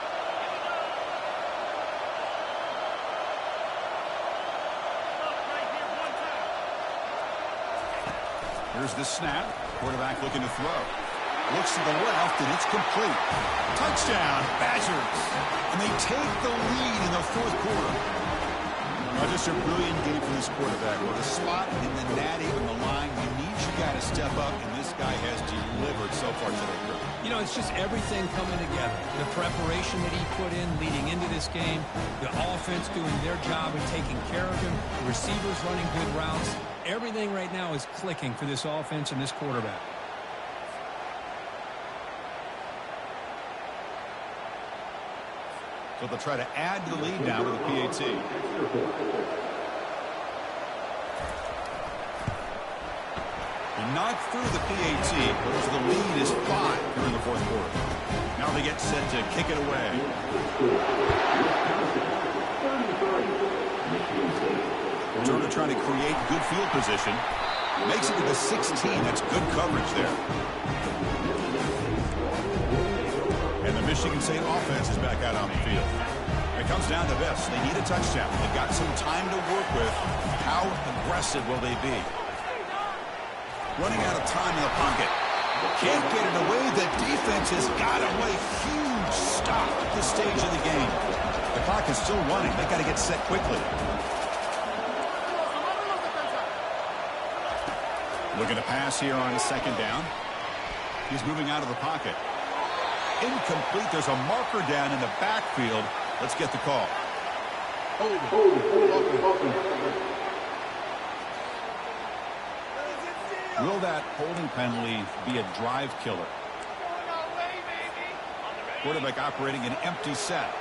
Here's the snap. Quarterback looking to throw. Looks to the left, and it's complete. Touchdown, Badgers. And they take the lead in the 4th quarter. Now just a brilliant game from this quarterback. With a spot in the natty on the line, you need your guy to step up, and this guy has delivered so far today. You know, it's just everything coming together. The preparation that he put in leading into this game, the offense doing their job and taking care of him, the receivers running good routes. Everything right now is clicking for this offense and this quarterback. So they'll try to add to the lead now with a PAT. They knocked through the PAT, but the lead is 5 here in the 4th quarter. Now they get set to kick it away. Turner trying to create good field position. Makes it to the 16. That's good coverage there. And the Michigan State offense is back out on the field. It comes down to this. They need a touchdown. They've got some time to work with. How aggressive will they be? Running out of time in the pocket. Can't get it away. The defense has got away. Huge stop at this stage of the game. The clock is still running. They've got to get set quickly. Looking to pass here on 2nd down. He's moving out of the pocket. Incomplete. There's a marker down in the backfield. Let's get the call. Will that holding penalty be a drive killer? Quarterback operating an empty set.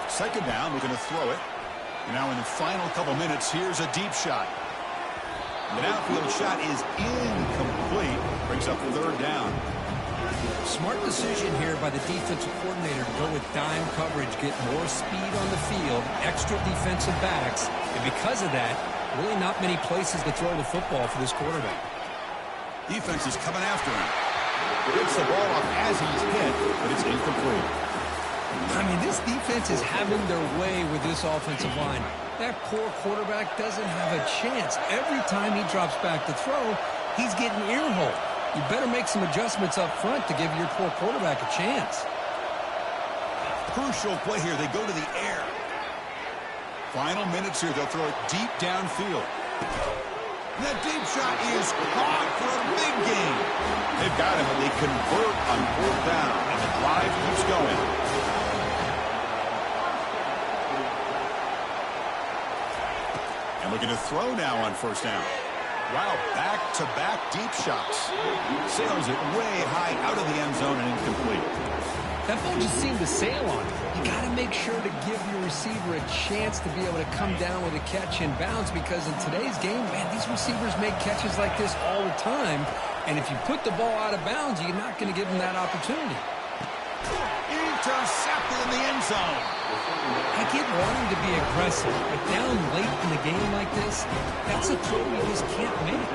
2nd down. We're going to throw it. Now in the final couple minutes, here's a deep shot. The downfield shot is incomplete. Brings up 3rd down. Smart decision here by the defensive coordinator to go with dime coverage, get more speed on the field, extra defensive backs, and because of that, really not many places to throw the football for this quarterback. Defense is coming after him. Gets the ball off as he's hit, but it's incomplete. I mean, this defense is having their way with this offensive line. That poor quarterback doesn't have a chance. Every time he drops back to throw, he's getting earholed. You better make some adjustments up front to give your poor quarterback a chance. Crucial play here. They go to the air. Final minutes here. They'll throw it deep downfield. That deep shot is caught for a big gain. They've got him, and they convert on 4th down, and the drive keeps going. And looking to throw now on first down. Wow, back-to-back deep shots. Sails it way high out of the end zone and incomplete. That ball just seemed to sail on it. You got to make sure to give your receiver a chance to be able to come down with a catch in bounds, because in today's game, man, these receivers make catches like this all the time. And if you put the ball out of bounds, you're not going to give them that opportunity. Intercepted in the end zone. I get wanting to be aggressive, but down late in the game like this, that's a throw you just can't make.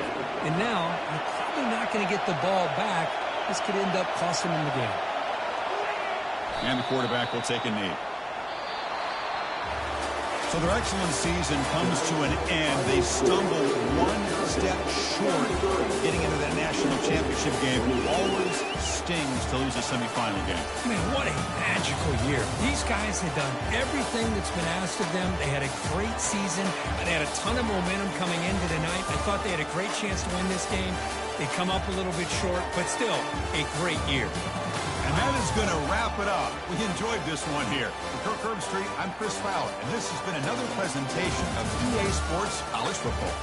And now, you're probably not going to get the ball back. This could end up costing them the game. And the quarterback will take a knee. So their excellent season comes to an end. They stumble one step short getting into that national championship game. Always stings to lose a semifinal game. Man, what a magical year. These guys had done everything that's been asked of them. They had a great season. They had a ton of momentum coming into tonight. I thought they had a great chance to win this game. They come up a little bit short, but still a great year. And that is going to wrap it up. We enjoyed this one here. For Kirk Herbstreit, I'm Chris Fowler, and this has been another presentation of EA Sports College Football.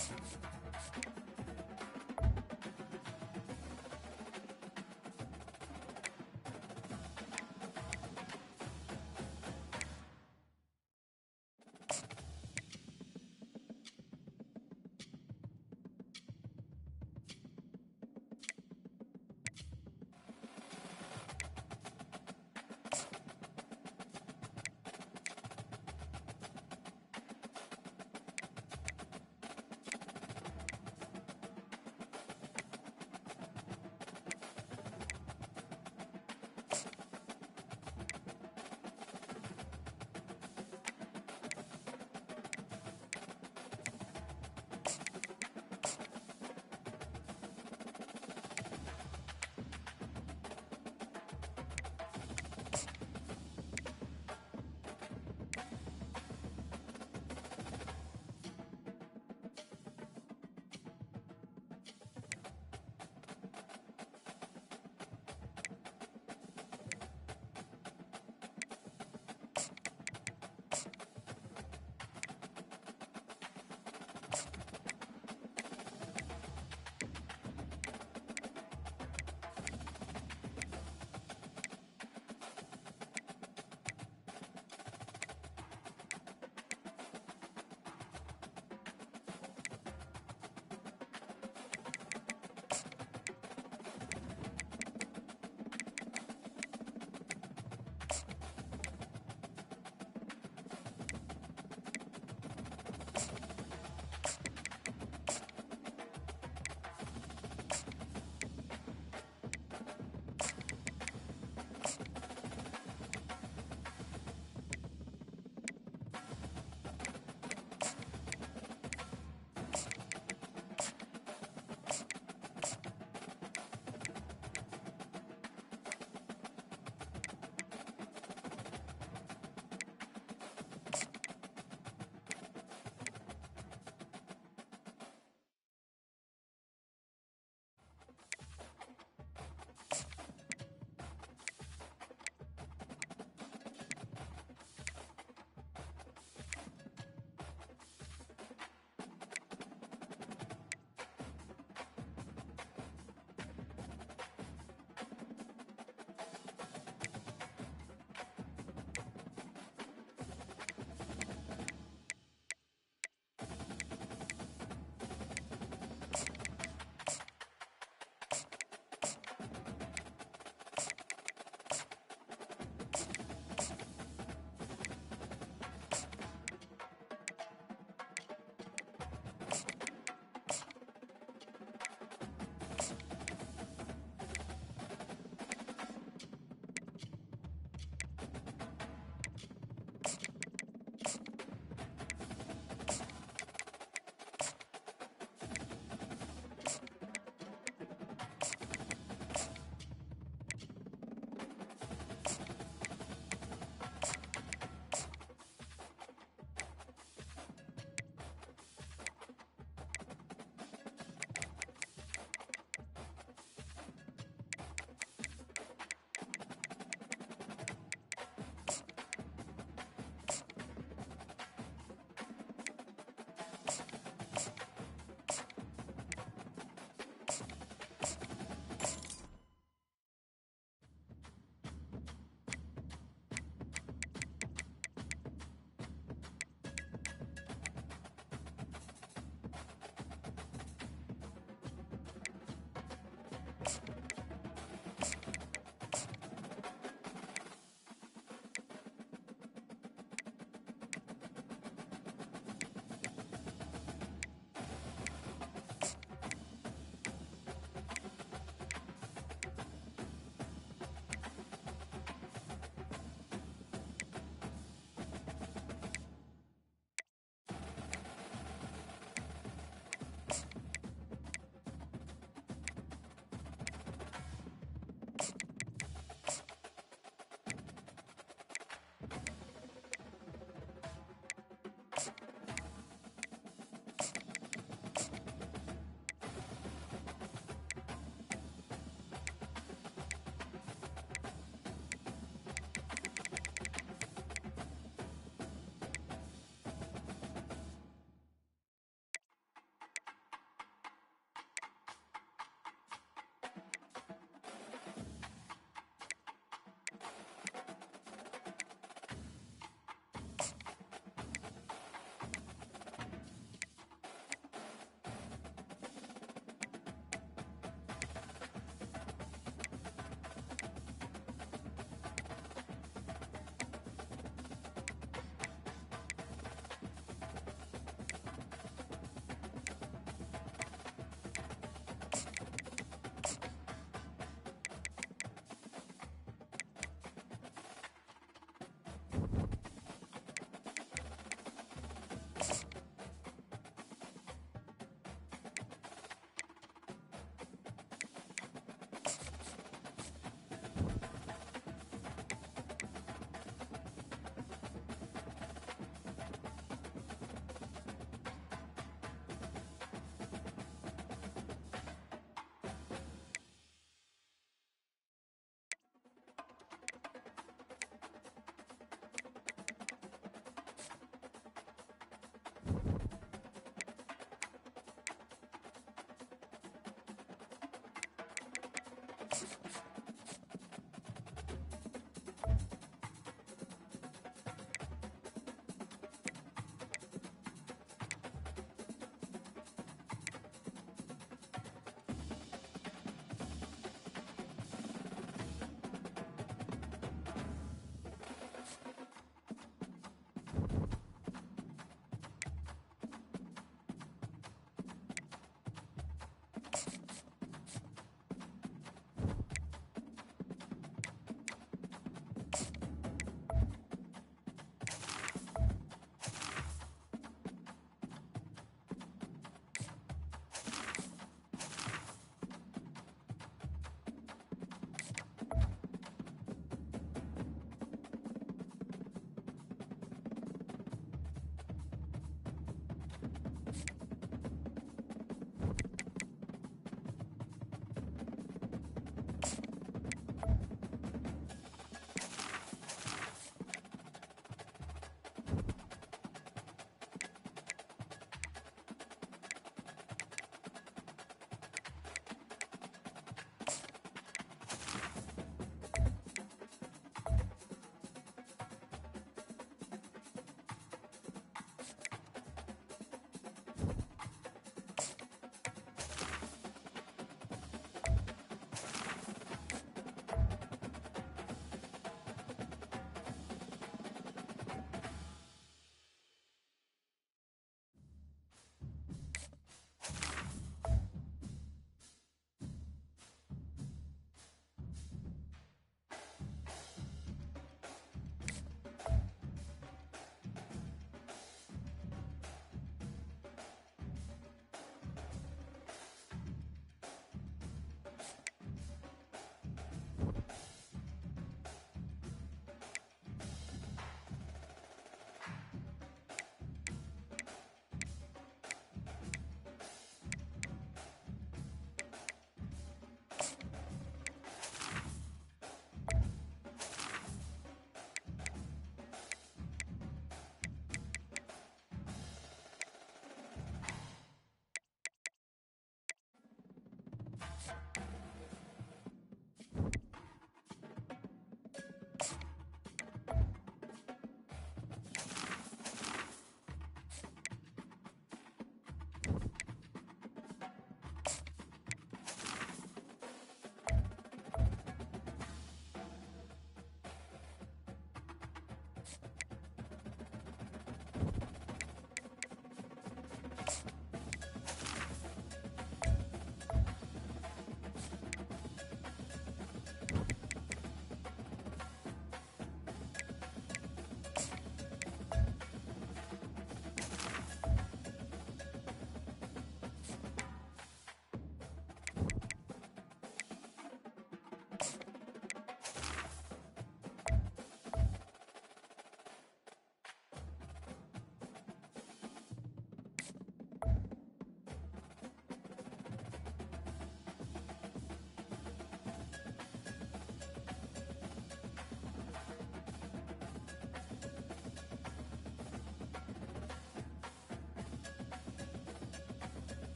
Sports.